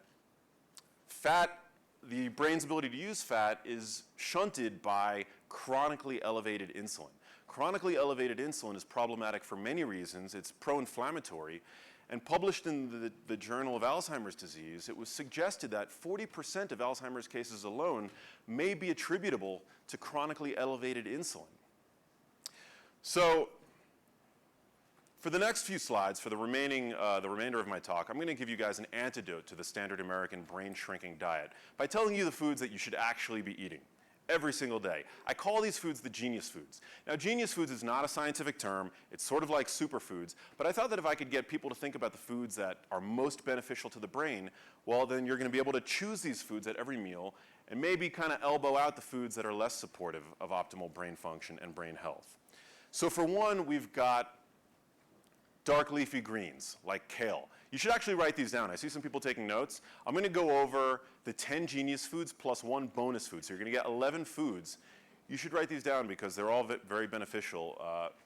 the brain's ability to use fat is shunted by chronically elevated insulin. Chronically elevated insulin is problematic for many reasons. It's pro-inflammatory. And published in the Journal of Alzheimer's Disease, it was suggested that 40% of Alzheimer's cases alone may be attributable to chronically elevated insulin. So, for the next few slides, for the remainder of my talk, I'm going to give you guys an antidote to the standard American brain-shrinking diet by telling you the foods that you should actually be eating every single day. I call these foods the genius foods. Now, genius foods is not a scientific term. It's sort of like superfoods. But I thought that if I could get people to think about the foods that are most beneficial to the brain, well, then you're going to be able to choose these foods at every meal and maybe kind of elbow out the foods that are less supportive of optimal brain function and brain health. So for one, we've got dark leafy greens, like kale. You should actually write these down. I see some people taking notes. I'm going to go over the 10 genius foods plus one bonus food. So you're going to get 11 foods. You should write these down because they're all very beneficial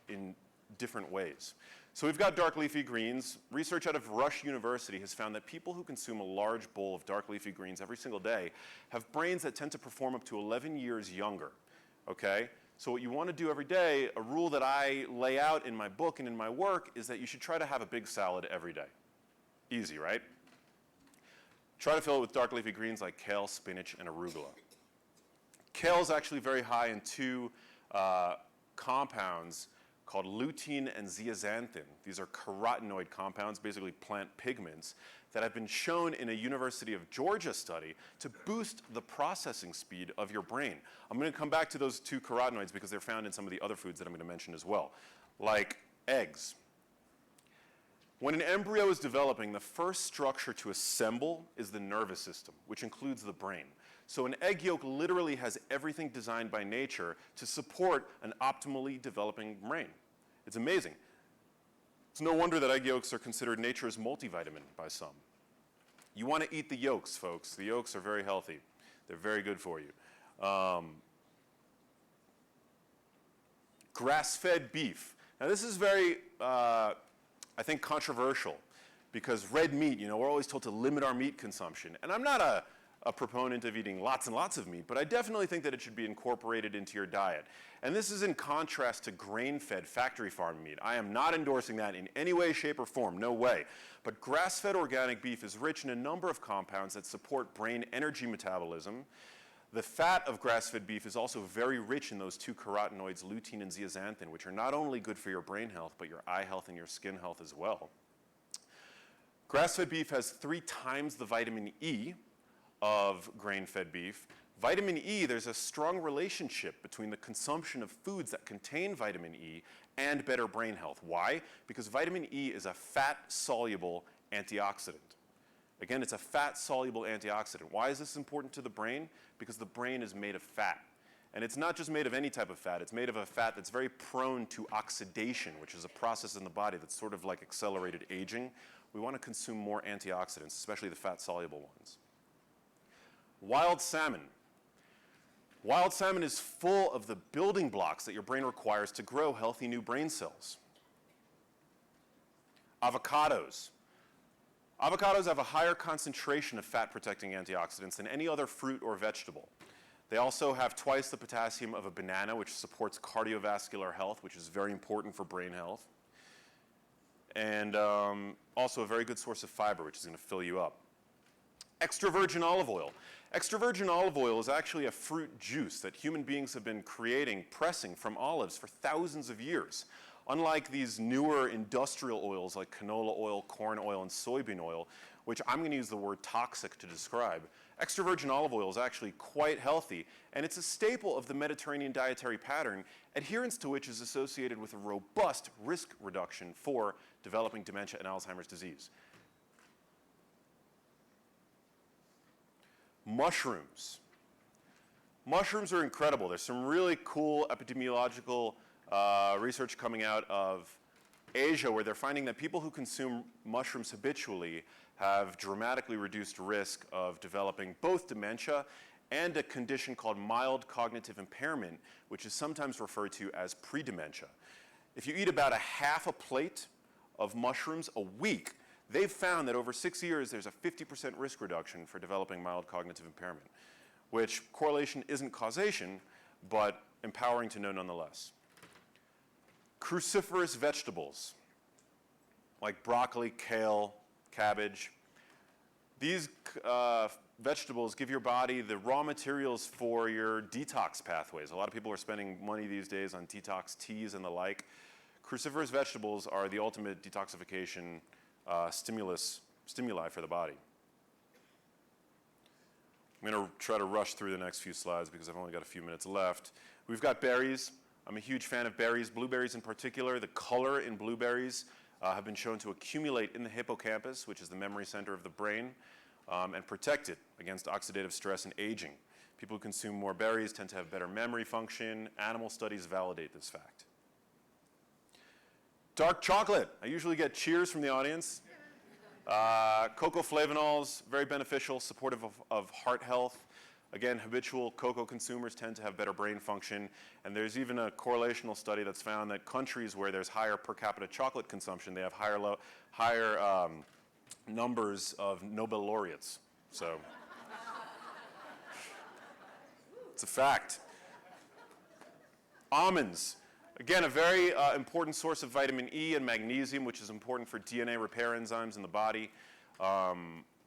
in different ways. So we've got dark leafy greens. Research out of Rush University has found that people who consume a large bowl of dark leafy greens every single day have brains that tend to perform up to 11 years younger, okay? So what you want to do every day, a rule that I lay out in my book and in my work, is that you should try to have a big salad every day. Easy, right? Try to fill it with dark leafy greens like kale, spinach, and arugula. Kale is actually very high in two compounds called lutein and zeaxanthin. These are carotenoid compounds, basically plant pigments, that have been shown in a University of Georgia study to boost the processing speed of your brain. I'm going to come back to those two carotenoids because they're found in some of the other foods that I'm going to mention as well, like eggs. When an embryo is developing, the first structure to assemble is the nervous system, which includes the brain. So an egg yolk literally has everything designed by nature to support an optimally developing brain. It's amazing. It's no wonder that egg yolks are considered nature's multivitamin by some. You want to eat the yolks, folks. The yolks are very healthy. They're very good for you. Grass-fed beef. Now this is very, I think, controversial because red meat, we're always told to limit our meat consumption. And I'm not a proponent of eating lots and lots of meat, but I definitely think that it should be incorporated into your diet. And this is in contrast to grain-fed factory farm meat. I am not endorsing that in any way, shape, or form, no way. But grass-fed organic beef is rich in a number of compounds that support brain energy metabolism. The fat of grass-fed beef is also very rich in those two carotenoids, lutein and zeaxanthin, which are not only good for your brain health, but your eye health and your skin health as well. Grass-fed beef has 3 times the vitamin E of grain-fed beef. Vitamin E, there's a strong relationship between the consumption of foods that contain vitamin E and better brain health. Why? Because vitamin E is a fat-soluble antioxidant. Again, it's a fat-soluble antioxidant. Why is this important to the brain? Because the brain is made of fat. And it's not just made of any type of fat. It's made of a fat that's very prone to oxidation, which is a process in the body that's sort of like accelerated aging. We want to consume more antioxidants, especially the fat-soluble ones. Wild salmon. Wild salmon is full of the building blocks that your brain requires to grow healthy new brain cells. Avocados. Avocados have a higher concentration of fat-protecting antioxidants than any other fruit or vegetable. They also have twice the potassium of a banana, which supports cardiovascular health, which is very important for brain health. And also a very good source of fiber, which is going to fill you up. Extra virgin olive oil. Extra virgin olive oil is actually a fruit juice that human beings have been pressing from olives for thousands of years. Unlike these newer industrial oils like canola oil, corn oil, and soybean oil, which I'm going to use the word toxic to describe, extra virgin olive oil is actually quite healthy, and it's a staple of the Mediterranean dietary pattern, adherence to which is associated with a robust risk reduction for developing dementia and Alzheimer's disease. Mushrooms. Mushrooms are incredible. There's some really cool epidemiological research coming out of Asia, where they're finding that people who consume mushrooms habitually have dramatically reduced risk of developing both dementia and a condition called mild cognitive impairment, which is sometimes referred to as pre-dementia. If you eat about a half a plate of mushrooms a week, they've found that over 6 years there's a 50% risk reduction for developing mild cognitive impairment, which correlation isn't causation, but empowering to know nonetheless. Cruciferous vegetables, like broccoli, kale, cabbage. These vegetables give your body the raw materials for your detox pathways. A lot of people are spending money these days on detox teas and the like. Cruciferous vegetables are the ultimate detoxification stimuli for the body. I'm going to try to rush through the next few slides because I've only got a few minutes left. We've got berries. I'm a huge fan of berries, blueberries in particular. The color in blueberries have been shown to accumulate in the hippocampus, which is the memory center of the brain, and protect it against oxidative stress and aging. People who consume more berries tend to have better memory function. Animal studies validate this fact. Dark chocolate. I usually get cheers from the audience. Cocoa flavonols, very beneficial, supportive of heart health. Again, habitual cocoa consumers tend to have better brain function, and there's even a correlational study that's found that countries where there's higher per capita chocolate consumption, they have higher numbers of Nobel laureates. So, it's a fact. Almonds. Again, a very important source of vitamin E and magnesium, which is important for DNA repair enzymes in the body.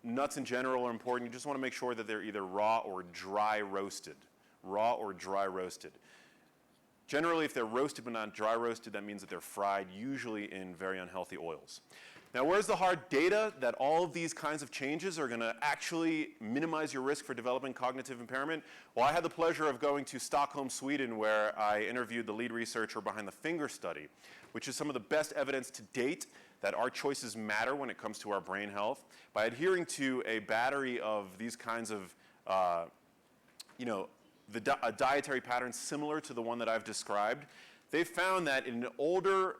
Nuts in general are important. You just want to make sure that they're either raw or dry roasted. Raw or dry roasted. Generally, if they're roasted but not dry roasted, that means that they're fried, usually in very unhealthy oils. Now, where's the hard data that all of these kinds of changes are going to actually minimize your risk for developing cognitive impairment? Well, I had the pleasure of going to Stockholm, Sweden, where I interviewed the lead researcher behind the finger study, which is some of the best evidence to date that our choices matter when it comes to our brain health. By adhering to a battery of these kinds of, a dietary pattern similar to the one that I've described, they found that in an older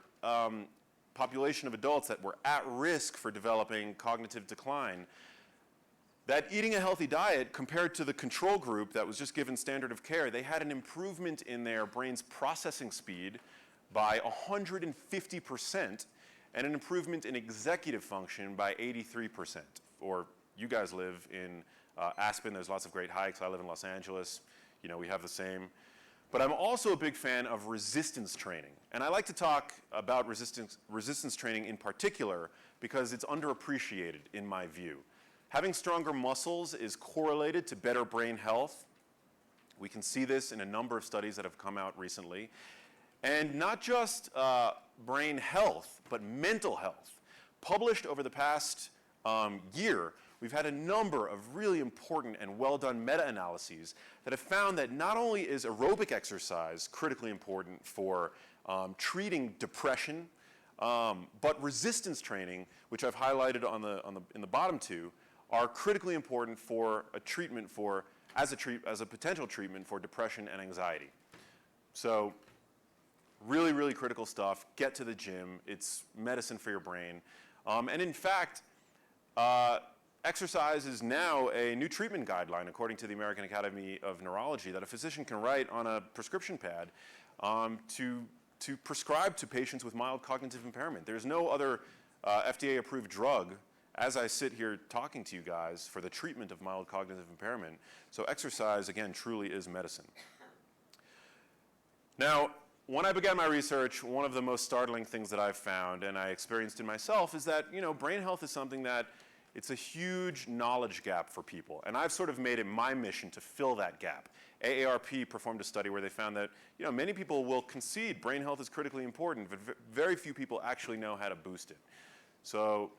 population of adults that were at risk for developing cognitive decline, that eating a healthy diet compared to the control group that was just given standard of care, they had an improvement in their brain's processing speed by 150%, and an improvement in executive function by 83%. Or you guys live in Aspen, there's lots of great hikes. I live in Los Angeles, we have the same. But I'm also a big fan of resistance training. And I like to talk about resistance training in particular because it's underappreciated in my view. Having stronger muscles is correlated to better brain health. We can see this in a number of studies that have come out recently. And not just brain health, but mental health. Published over the past year, we've had a number of really important and well-done meta-analyses that have found that not only is aerobic exercise critically important for treating depression, but resistance training, which I've highlighted in the bottom two, are critically important for a treatment as a potential treatment for depression and anxiety. So, really, really critical stuff. Get to the gym. It's medicine for your brain. And in fact, exercise is now a new treatment guideline, according to the American Academy of Neurology, that a physician can write on a prescription pad to prescribe to patients with mild cognitive impairment. There's no other FDA-approved drug, as I sit here talking to you guys, for the treatment of mild cognitive impairment. So exercise, again, truly is medicine. Now, when I began my research, one of the most startling things that I've found, and I experienced in myself, is that, brain health is something that it's a huge knowledge gap for people. And I've sort of made it my mission to fill that gap. AARP performed a study where they found that, many people will concede brain health is critically important, but very few people actually know how to boost it. So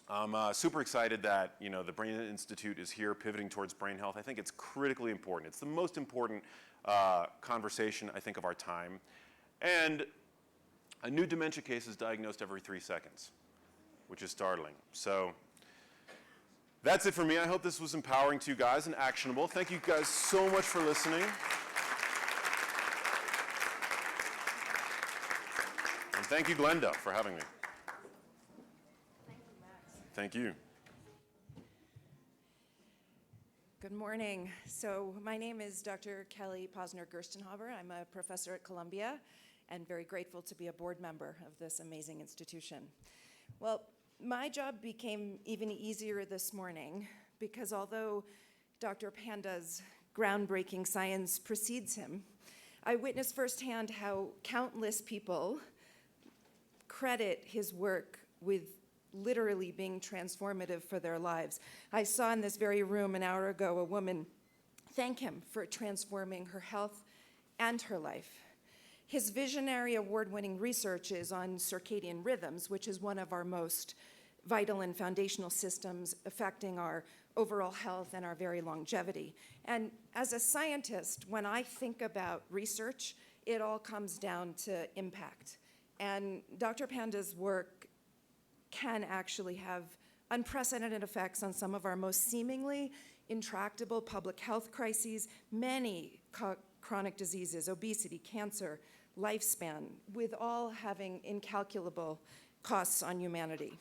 I'm super excited that, the Brain Institute is here pivoting towards brain health. I think it's critically important. It's the most important conversation, I think, of our time. And a new dementia case is diagnosed every 3 seconds, which is startling. So that's it for me. I hope this was empowering to you guys and actionable. Thank you guys so much for listening. And thank you, Glenda, for having me. Thank you, Max. Thank you. Good morning. So my name is Dr. Kelly Posner-Gerstenhaber. I'm a professor at Columbia and very grateful to be a board member of this amazing institution. Well, my job became even easier this morning because although Dr. Panda's groundbreaking science precedes him, I witnessed firsthand how countless people credit his work with literally being transformative for their lives. I saw in this very room an hour ago a woman thank him for transforming her health and her life. His visionary award-winning research is on circadian rhythms, which is one of our most vital and foundational systems affecting our overall health and our very longevity. And as a scientist, when I think about research, it all comes down to impact. And Dr. Panda's work can actually have unprecedented effects on some of our most seemingly intractable public health crises, many chronic diseases, obesity, cancer, lifespan, with all having incalculable costs on humanity.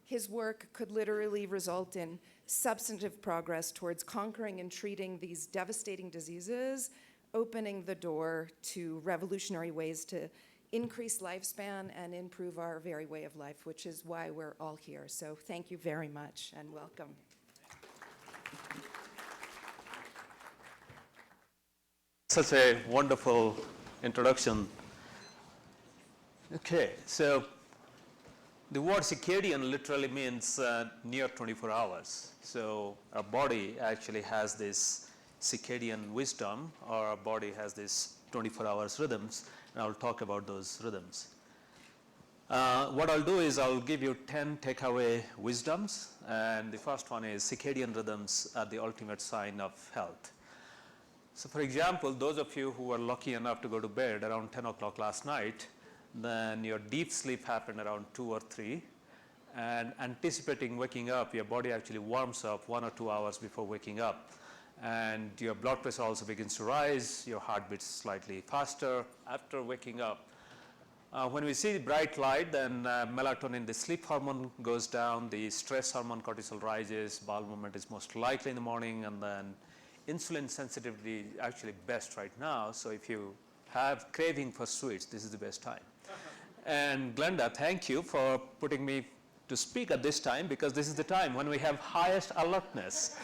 His work could literally result in substantive progress towards conquering and treating these devastating diseases, opening the door to revolutionary ways to increase lifespan and improve our very way of life, which is why we're all here. So thank you very much and welcome. Such a wonderful introduction. Okay, so the word circadian literally means near 24 hours. So our body actually has this circadian wisdom, or our body has this 24 hours rhythms, and I'll talk about those rhythms. What I'll do is I'll give you 10 takeaway wisdoms, and the first one is circadian rhythms are the ultimate sign of health. So for example, those of you who were lucky enough to go to bed around 10 o'clock last night, then your deep sleep happened around 2 or 3, and anticipating waking up, your body actually warms up 1 or 2 hours before waking up, and your blood pressure also begins to rise, your heart beats slightly faster after waking up. When we see bright light, then melatonin, the sleep hormone, goes down, the stress hormone cortisol rises, bowel movement is most likely in the morning, and then insulin sensitivity is actually best right now. So if you have craving for sweets, this is the best time. And Glenda, thank you for putting me to speak at this time, because this is the time when we have highest alertness.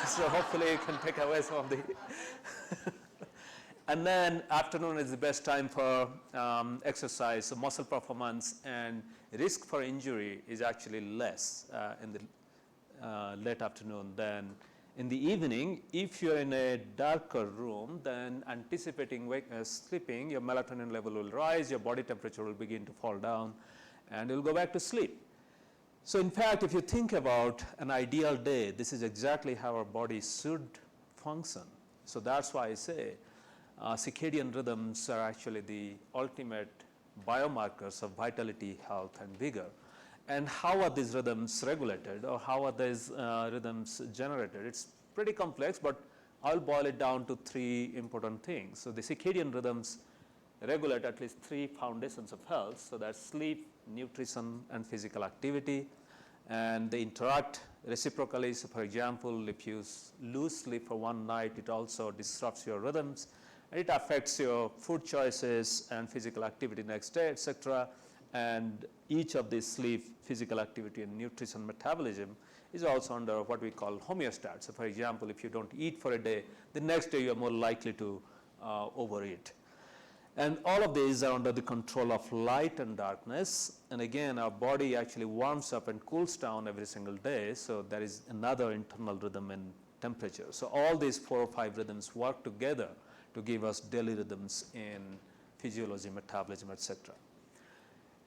So hopefully you can take away some of the And then afternoon is the best time for exercise, so muscle performance, and risk for injury is actually less in the late afternoon than in the evening. If you're in a darker room, then anticipating sleeping, your melatonin level will rise, your body temperature will begin to fall down, and you'll go back to sleep. So in fact, if you think about an ideal day, this is exactly how our body should function. So that's why I say circadian rhythms are actually the ultimate biomarkers of vitality, health, and vigor. And how are these rhythms regulated, or how are these rhythms generated? It's pretty complex, but I'll boil it down to 3 important things. So the circadian rhythms regulate at least 3 foundations of health. So that's sleep, nutrition, and physical activity. And they interact reciprocally. So for example, if you lose sleep for one night, it also disrupts your rhythms. And it affects your food choices and physical activity next day, etc. And each of these sleep, physical activity, and nutrition metabolism is also under what we call homeostat. So for example, if you don't eat for a day, the next day you're more likely to overeat. And all of these are under the control of light and darkness. And again, our body actually warms up and cools down every single day. So there is another internal rhythm in temperature. So all these 4 or 5 rhythms work together to give us daily rhythms in physiology, metabolism, etc.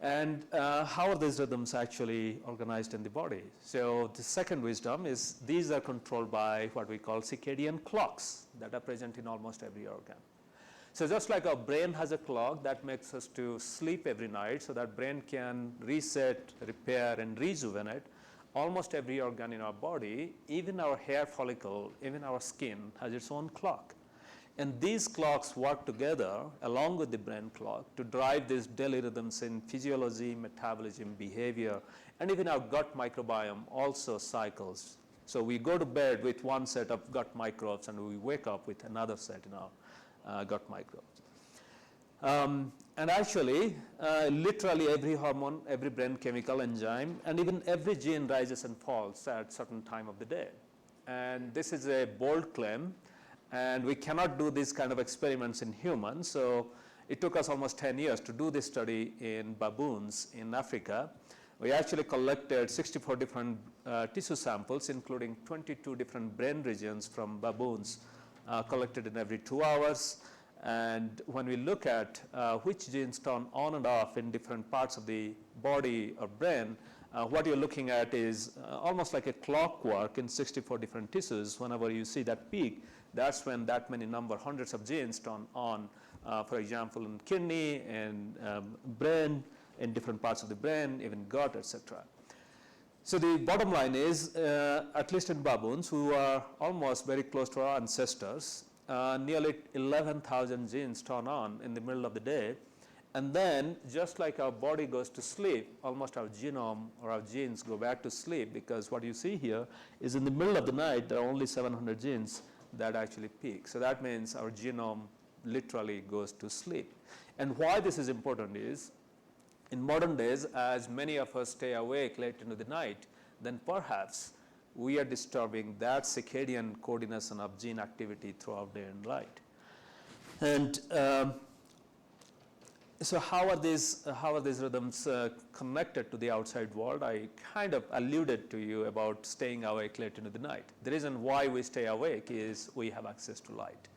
And how are these rhythms actually organized in the body? So the second wisdom is these are controlled by what we call circadian clocks that are present in almost every organ. So just like our brain has a clock that makes us to sleep every night so that brain can reset, repair, and rejuvenate, almost every organ in our body, even our hair follicle, even our skin, has its own clock. And these clocks work together along with the brain clock to drive these daily rhythms in physiology, metabolism, behavior, and even our gut microbiome also cycles. So we go to bed with one set of gut microbes and we wake up with another set in our gut microbes. And actually, literally every hormone, every brain chemical enzyme, and even every gene rises and falls at certain time of the day. And this is a bold claim, and we cannot do these kind of experiments in humans. So it took us almost 10 years to do this study in baboons in Africa. We actually collected 64 different tissue samples, including 22 different brain regions from baboons collected in every 2 hours. And when we look at which genes turn on and off in different parts of the body or brain, what you're looking at is almost like a clockwork in 64 different tissues. Whenever you see that peak, that's when that many hundreds of genes turn on, for example, in kidney and brain, in different parts of the brain, even gut, etc. So the bottom line is, at least in baboons, who are almost very close to our ancestors, nearly 11,000 genes turn on in the middle of the day. And then, just like our body goes to sleep, almost our genome or our genes go back to sleep, because what you see here is in the middle of the night, there are only 700 genes that actually peak. So that means our genome literally goes to sleep. And why this is important is, in modern days, as many of us stay awake late into the night, then perhaps we are disturbing that circadian coordination of gene activity throughout day and night. And so how are these rhythms connected to the outside world? I kind of alluded to you about staying awake late into the night. The reason why we stay awake is we have access to light.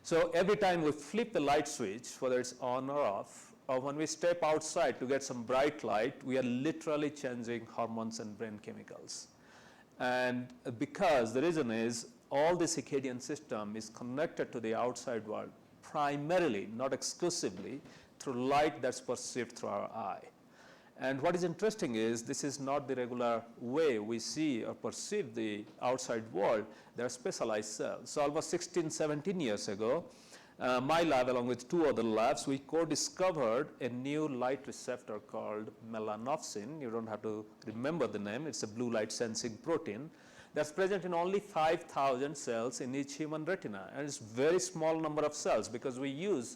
So every time we flip the light switch, whether it's on or off, or when we step outside to get some bright light, we are literally changing hormones and brain chemicals. And because the reason is all the circadian system is connected to the outside world primarily, not exclusively, through light that's perceived through our eye. And what is interesting is this is not the regular way we see or perceive the outside world. There are specialized cells. So almost 16, 17 years ago, my lab, along with 2 other labs, we co-discovered a new light receptor called melanopsin. You don't have to remember the name. It's a blue light sensing protein that's present in only 5,000 cells in each human retina. And it's a very small number of cells because we use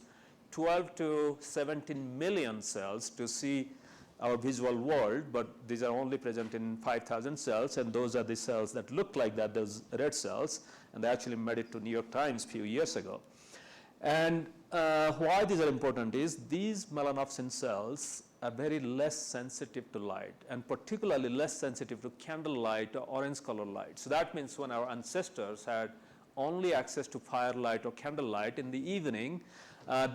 12 to 17 million cells to see our visual world, but these are only present in 5,000 cells, and those are the cells that look like that, those red cells, and they actually made it to New York Times a few years ago. And why these are important is these melanopsin cells are very less sensitive to light, and particularly less sensitive to candlelight or orange color light. So that means when our ancestors had only access to firelight or candlelight in the evening,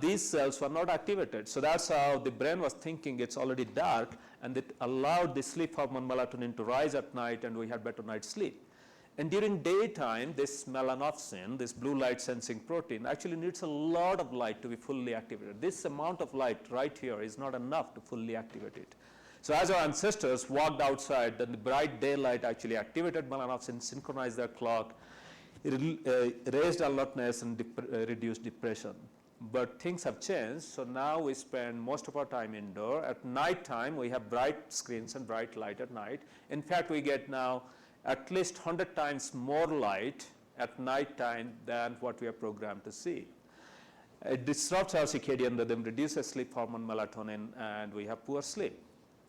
these cells were not activated. So that's how the brain was thinking it's already dark, and it allowed the sleep hormone melatonin to rise at night, and we had better night sleep. And during daytime, this melanopsin, this blue light sensing protein, actually needs a lot of light to be fully activated. This amount of light right here is not enough to fully activate it. So as our ancestors walked outside, then the bright daylight actually activated melanopsin, synchronized their clock, raised alertness, and reduced depression. But things have changed, so now we spend most of our time indoor. At night time, we have bright screens and bright light at night. In fact, we get now at least 100 times more light at night time than what we are programmed to see. It disrupts our circadian rhythm, reduces sleep hormone melatonin, and we have poor sleep.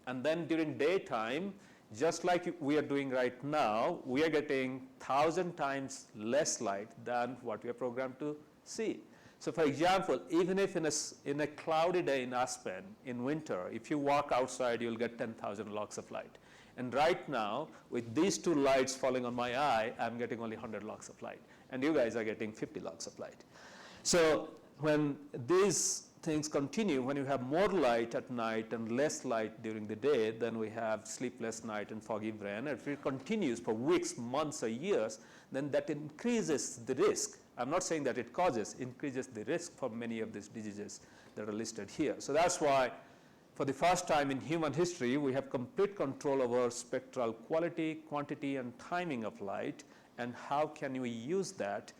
And then during daytime, just like we are doing right now, we are getting 1,000 times less light than what we are programmed to see. So for example, even if in a cloudy day in Aspen in winter, if you walk outside, you'll get 10,000 lux of light. And right now, with these 2 lights falling on my eye, I'm getting only 100 lux of light. And you guys are getting 50 lux of light. So when these things continue, when you have more light at night and less light during the day, then we have sleepless night and foggy brain. If it continues for weeks, months, or years, then that increases the risk. I'm not saying that it increases the risk for many of these diseases that are listed here. So that's why, for the first time in human history, we have complete control over spectral quality, quantity, and timing of light, and how can we use that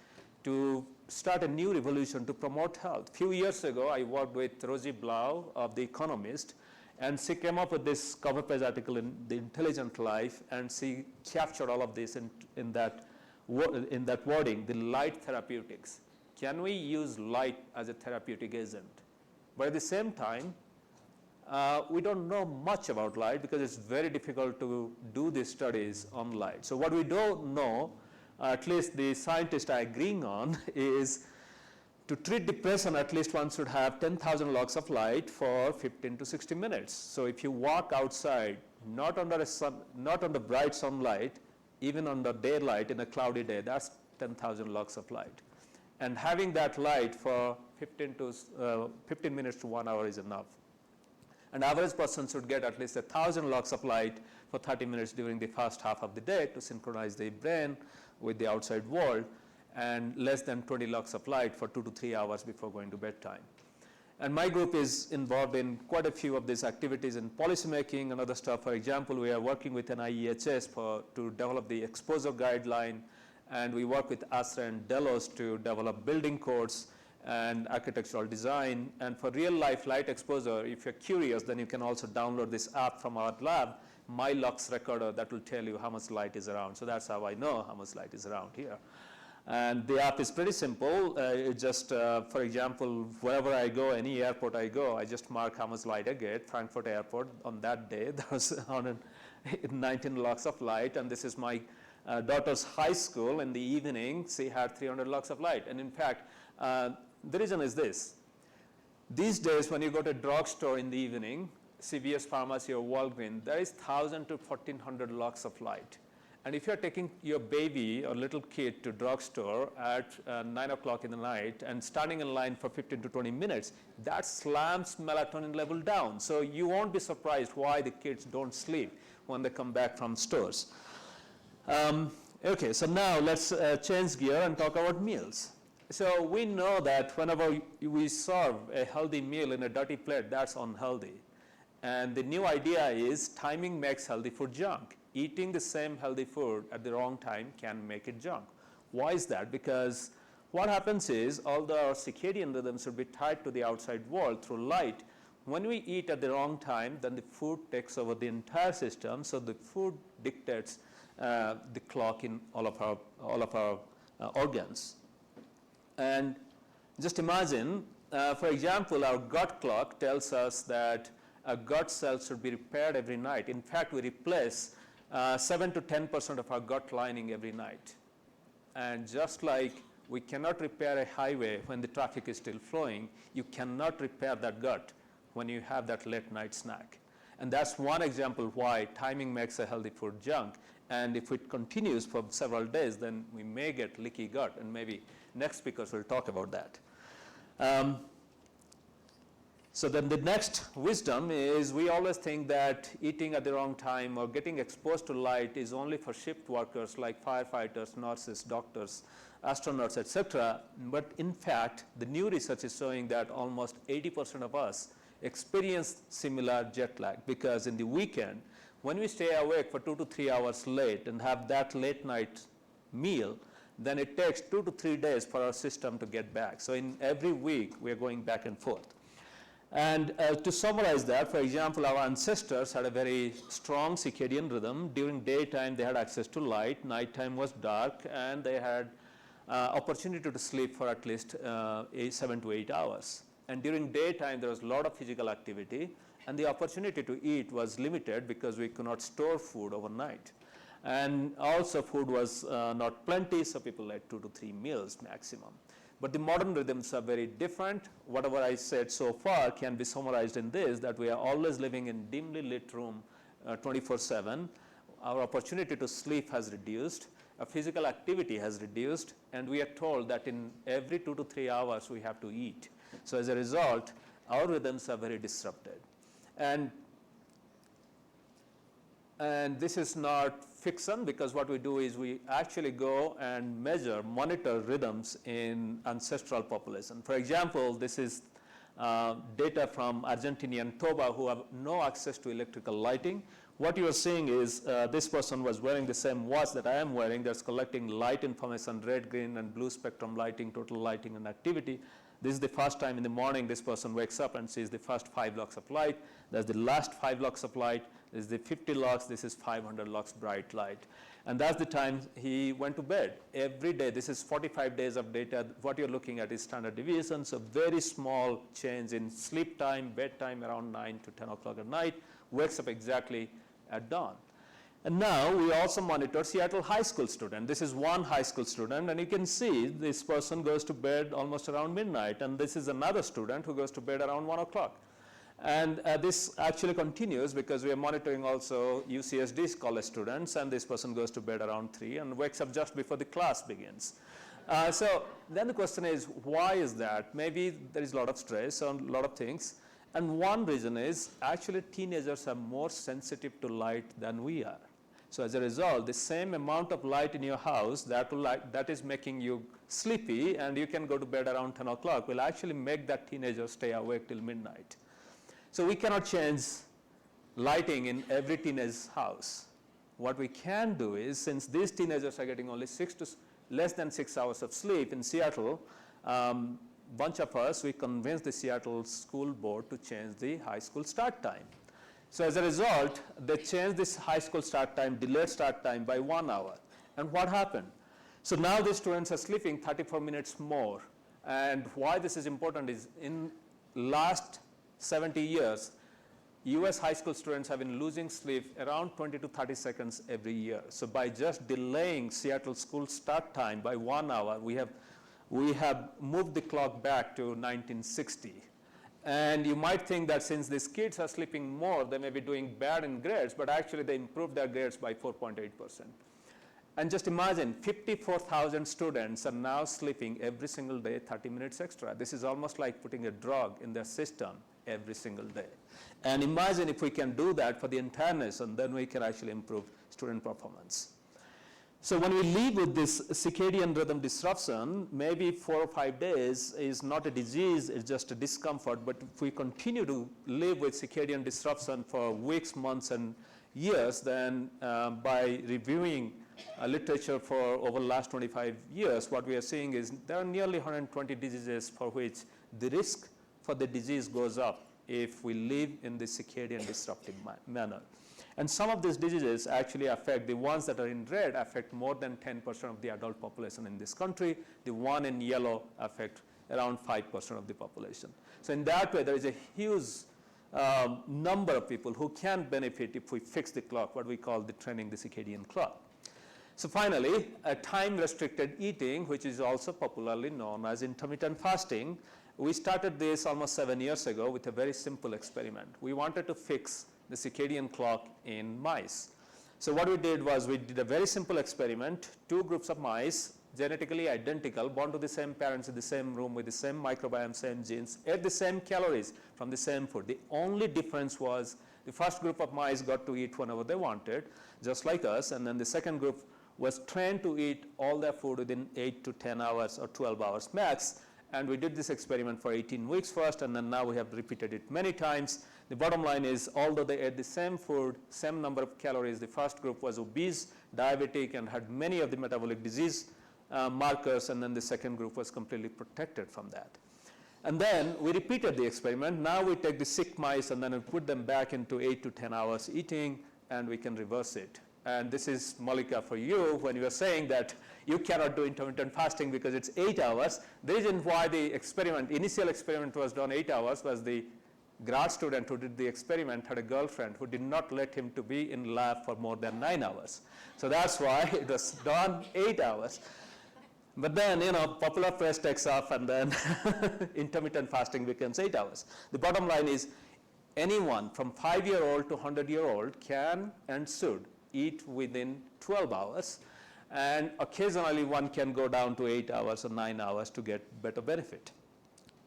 to start a new revolution to promote health. A few years ago, I worked with Rosie Blau of The Economist, and she came up with this cover page article in The Intelligent Life, and she captured all of this in that wording, the light therapeutics. Can we use light as a therapeutic agent? But at the same time, we don't know much about light because it's very difficult to do these studies on light. So what we don't know, at least the scientists are agreeing on, is to treat depression, at least one should have 10,000 lux of light for 15 to 60 minutes. So if you walk outside, not under bright sunlight, even under daylight in a cloudy day, that's 10,000 lux of light. And having that light for 15 minutes to 1 hour is enough. An average person should get at least 1,000 lux of light for 30 minutes during the first half of the day to synchronize the brain with the outside world, and less than 20 lux of light for 2 to 3 hours before going to bedtime. And my group is involved in quite a few of these activities in policymaking and other stuff. For example, we are working with an IEHS to develop the exposure guideline, and we work with ASRA and Delos to develop building codes and architectural design. And for real life light exposure, if you're curious, then you can also download this app from our lab, My Lux Recorder, that will tell you how much light is around. So that's how I know how much light is around here. And the app is pretty simple. It just, for example, wherever I go, any airport I go, I just mark how much light I get. Frankfurt Airport, on that day, there was 19 lux of light, and this is my daughter's high school. In the evening, she had 300 lux of light. And in fact, the reason is this. These days, when you go to a drugstore in the evening, CVS Pharmacy or Walgreens, there is 1,000 to 1,400 lux of light. And if you're taking your baby or little kid to drugstore at 9 o'clock in the night and standing in line for 15 to 20 minutes, that slams melatonin level down. So you won't be surprised why the kids don't sleep when they come back from stores. Okay, so now let's change gear and talk about meals. So we know that whenever we serve a healthy meal in a dirty plate, that's unhealthy. And the new idea is timing makes healthy food junk. Eating the same healthy food at the wrong time can make it junk. Why is that? Because what happens is, although our circadian rhythm should be tied to the outside world through light, when we eat at the wrong time, then the food takes over the entire system. So the food dictates the clock in all of our organs. And just imagine, for example, our gut clock tells us that our gut cells should be repaired every night. In fact, we replace 7 to 10% of our gut lining every night. And just like we cannot repair a highway when the traffic is still flowing, you cannot repair that gut when you have that late night snack. And that's one example why timing makes a healthy food junk. And if it continues for several days, then we may get leaky gut, and maybe next speakers will talk about that. So then the next wisdom is, we always think that eating at the wrong time or getting exposed to light is only for shift workers like firefighters, nurses, doctors, astronauts, etc. But in fact, the new research is showing that almost 80% of us experience similar jet lag, because in the weekend, when we stay awake for 2 to 3 hours late and have that late night meal, then it takes 2 to 3 days for our system to get back. So in every week, we are going back and forth. And to summarize that, for example, our ancestors had a very strong circadian rhythm. During daytime, they had access to light. Nighttime was dark, and they had opportunity to sleep for at least 7 to 8 hours. And during daytime, there was a lot of physical activity, and the opportunity to eat was limited because we could not store food overnight. And also, food was not plenty, so people had 2 to 3 meals maximum. But the modern rhythms are very different. Whatever I said so far can be summarized in this, that we are always living in dimly lit room 24/7. Our opportunity to sleep has reduced. Our physical activity has reduced. And we are told that in every 2 to 3 hours we have to eat. So as a result, our rhythms are very disrupted. And this is not fiction, because what we do is we actually go and monitor rhythms in ancestral population. For example, this is data from Argentinian Toba, who have no access to electrical lighting. what you are seeing is this person was wearing the same watch that I am wearing that's collecting light information, red, green, and blue spectrum lighting, total lighting and activity. This is the first time in the morning this person wakes up and sees the first 5 lux of light. That's the last 5 lux of light. This is the 50 lux. This is 500 lux bright light. And that's the time he went to bed. Every day, this is 45 days of data. What you're looking at is standard deviation, so very small change in sleep time, bedtime around 9 to 10 o'clock at night, wakes up exactly at dawn. And now we also monitor Seattle high school student. This is one high school student, and you can see this person goes to bed almost around midnight, and this is another student who goes to bed around 1 o'clock. And this actually continues because we are monitoring also UCSD college students, and this person goes to bed around 3 and wakes up just before the class begins. So then the question is, why is that? Maybe there is a lot of stress on a lot of things. And one reason is actually teenagers are more sensitive to light than we are. So as a result, the same amount of light in your house that is making you sleepy and you can go to bed around 10 o'clock will actually make that teenager stay awake till midnight. So we cannot change lighting in every teenage house. What we can do is, since these teenagers are getting only less than 6 hours of sleep in Seattle, bunch of us, we convinced the Seattle school board to change the high school start time. So as a result, they changed this high school start time, delayed start time by 1 hour. And what happened? So now the students are sleeping 34 minutes more. And why this is important is in last 70 years, US high school students have been losing sleep around 20 to 30 seconds every year. So by just delaying Seattle school start time by 1 hour, we have moved the clock back to 1960. And you might think that since these kids are sleeping more, they may be doing bad in grades, but actually they improved their grades by 4.8%. And just imagine, 54,000 students are now sleeping every single day 30 minutes extra. This is almost like putting a drug in their system every single day. And imagine if we can do that for the entire nation, then we can actually improve student performance. So when we live with this circadian rhythm disruption, maybe 4 or 5 days is not a disease, it's just a discomfort. But if we continue to live with circadian disruption for weeks, months, and years, then by reviewing literature for over the last 25 years, what we are seeing is there are nearly 120 diseases for which the risk for the disease goes up if we live in the circadian disruptive manner. And some of these diseases actually affect, the ones that are in red affect more than 10% of the adult population in this country. The one in yellow affect around 5% of the population. So in that way, there is a huge number of people who can benefit if we fix the clock, what we call the training the circadian clock. So finally, time-restricted eating, which is also popularly known as intermittent fasting. We started this almost 7 years ago with a very simple experiment. We wanted to fix the circadian clock in mice. So what we did was we did a very simple experiment. 2 groups of mice, genetically identical, born to the same parents in the same room with the same microbiome, same genes, ate the same calories from the same food. The only difference was the first group of mice got to eat whenever they wanted, just like us, and then the second group was trained to eat all their food within 8 to 10 hours or 12 hours max. And we did this experiment for 18 weeks first, and then now we have repeated it many times. The bottom line is, although they ate the same food, same number of calories, the first group was obese, diabetic, and had many of the metabolic disease markers, and then the second group was completely protected from that. And then we repeated the experiment. Now we take the sick mice and then we put them back into 8 to 10 hours eating, and we can reverse it. And this is, Malika, for you, when you were saying that you cannot do intermittent fasting because it's 8 hours. The reason why the initial experiment was done 8 hours was the grad student who did the experiment had a girlfriend who did not let him to be in lab for more than 9 hours. So that's why it was done 8 hours. But then, popular press takes off, and then intermittent fasting becomes 8 hours. The bottom line is, anyone from 5-year-old to 100-year-old can and should eat within 12 hours, and occasionally one can go down to 8 hours or 9 hours to get better benefit.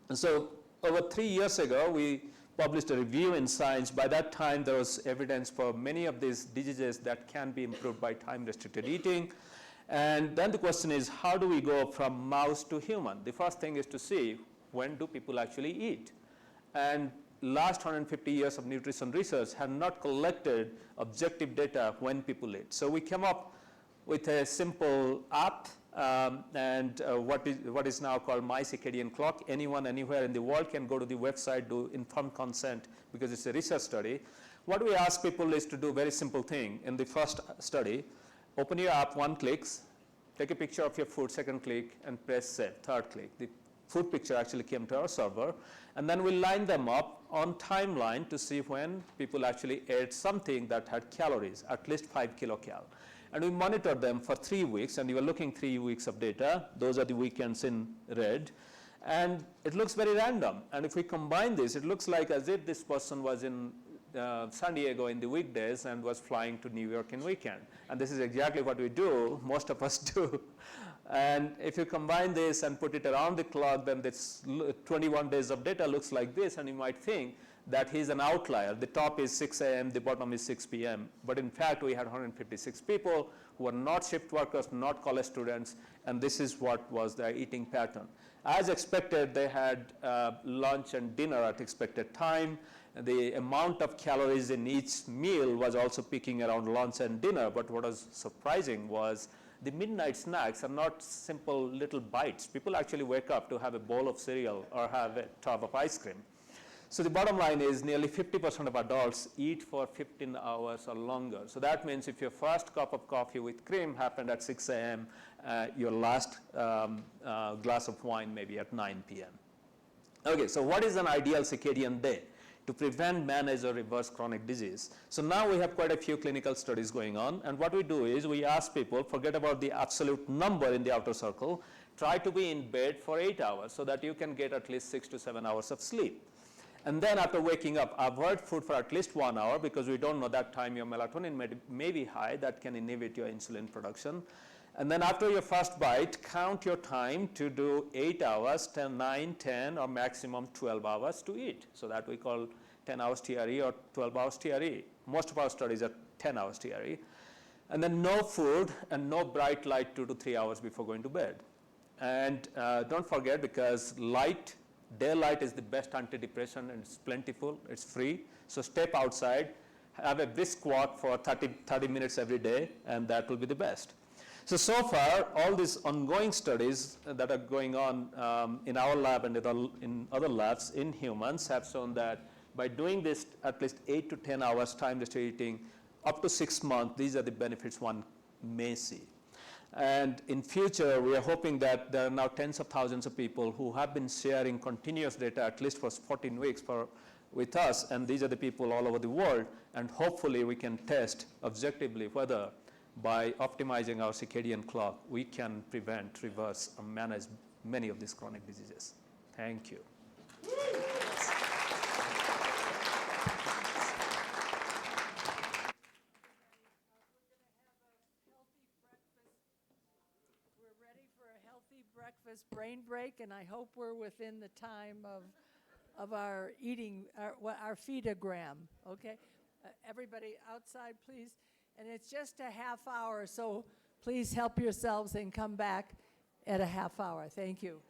And so over 3 years ago, we published a review in Science. By that time, there was evidence for many of these diseases that can be improved by time-restricted eating. And then the question is, how do we go from mouse to human? The first thing is to see, when do people actually eat? And last 150 years of nutrition research have not collected objective data when people eat. So we came up with a simple app and what is now called My Circadian Clock. Anyone, anywhere in the world can go to the website, do informed consent because it's a research study. What we ask people is to do a very simple thing. In the first study, open your app, 1 click, take a picture of your food, 2nd click, and press save, 3rd click. The food picture actually came to our server, and then we line them up on timeline to see when people actually ate something that had calories, at least 5 kilocal. And we monitor them for 3 weeks, and you are looking 3 weeks of data. Those are the weekends in red. And it looks very random. And if we combine this, it looks like as if this person was in San Diego in the weekdays and was flying to New York in weekend. And this is exactly what we do, most of us do. And if you combine this and put it around the clock, then this 21 days of data looks like this, and you might think that he's an outlier. The top is 6 a.m., the bottom is 6 p.m. But in fact, we had 156 people who are not shift workers, not college students, and this is what was their eating pattern. As expected, they had lunch and dinner at expected time. The amount of calories in each meal was also peaking around lunch and dinner, but what was surprising was the midnight snacks are not simple little bites. People actually wake up to have a bowl of cereal or have a tub of ice cream. So the bottom line is nearly 50% of adults eat for 15 hours or longer. So that means if your first cup of coffee with cream happened at 6 a.m., your last glass of wine maybe at 9 p.m. Okay, so what is an ideal circadian day to prevent, manage, or reverse chronic disease? So now we have quite a few clinical studies going on, and what we do is we ask people, forget about the absolute number in the outer circle, try to be in bed for 8 hours so that you can get at least 6 to 7 hours of sleep. And then after waking up, avoid food for at least 1 hour because we don't know that time your melatonin may be high, that can inhibit your insulin production. And then after your first bite, count your time to do 8 hours, 10, 9, 10, or maximum 12 hours to eat. So that we call 10 hours TRE or 12 hours TRE. Most of our studies are 10 hours TRE. And then no food and no bright light 2 to 3 hours before going to bed. And don't forget, because daylight is the best antidepressant, and it's plentiful, it's free. So step outside, have a brisk walk for 30 minutes every day, and that will be the best. So far, all these ongoing studies that are going on in our lab and in other labs in humans have shown that by doing this at least 8 to 10 hours time-restricted eating up to 6 months, these are the benefits one may see. And in future, we are hoping that there are now tens of thousands of people who have been sharing continuous data at least for 14 weeks with us, and these are the people all over the world, and hopefully we can test objectively whether by optimizing our circadian clock, we can prevent, reverse, or manage many of these chronic diseases. Thank you. Breakfast brain break, and I hope we're within the time of our eating, our feedogram, okay? Everybody outside, please. And it's just a half hour, so please help yourselves and come back at a half hour. Thank you.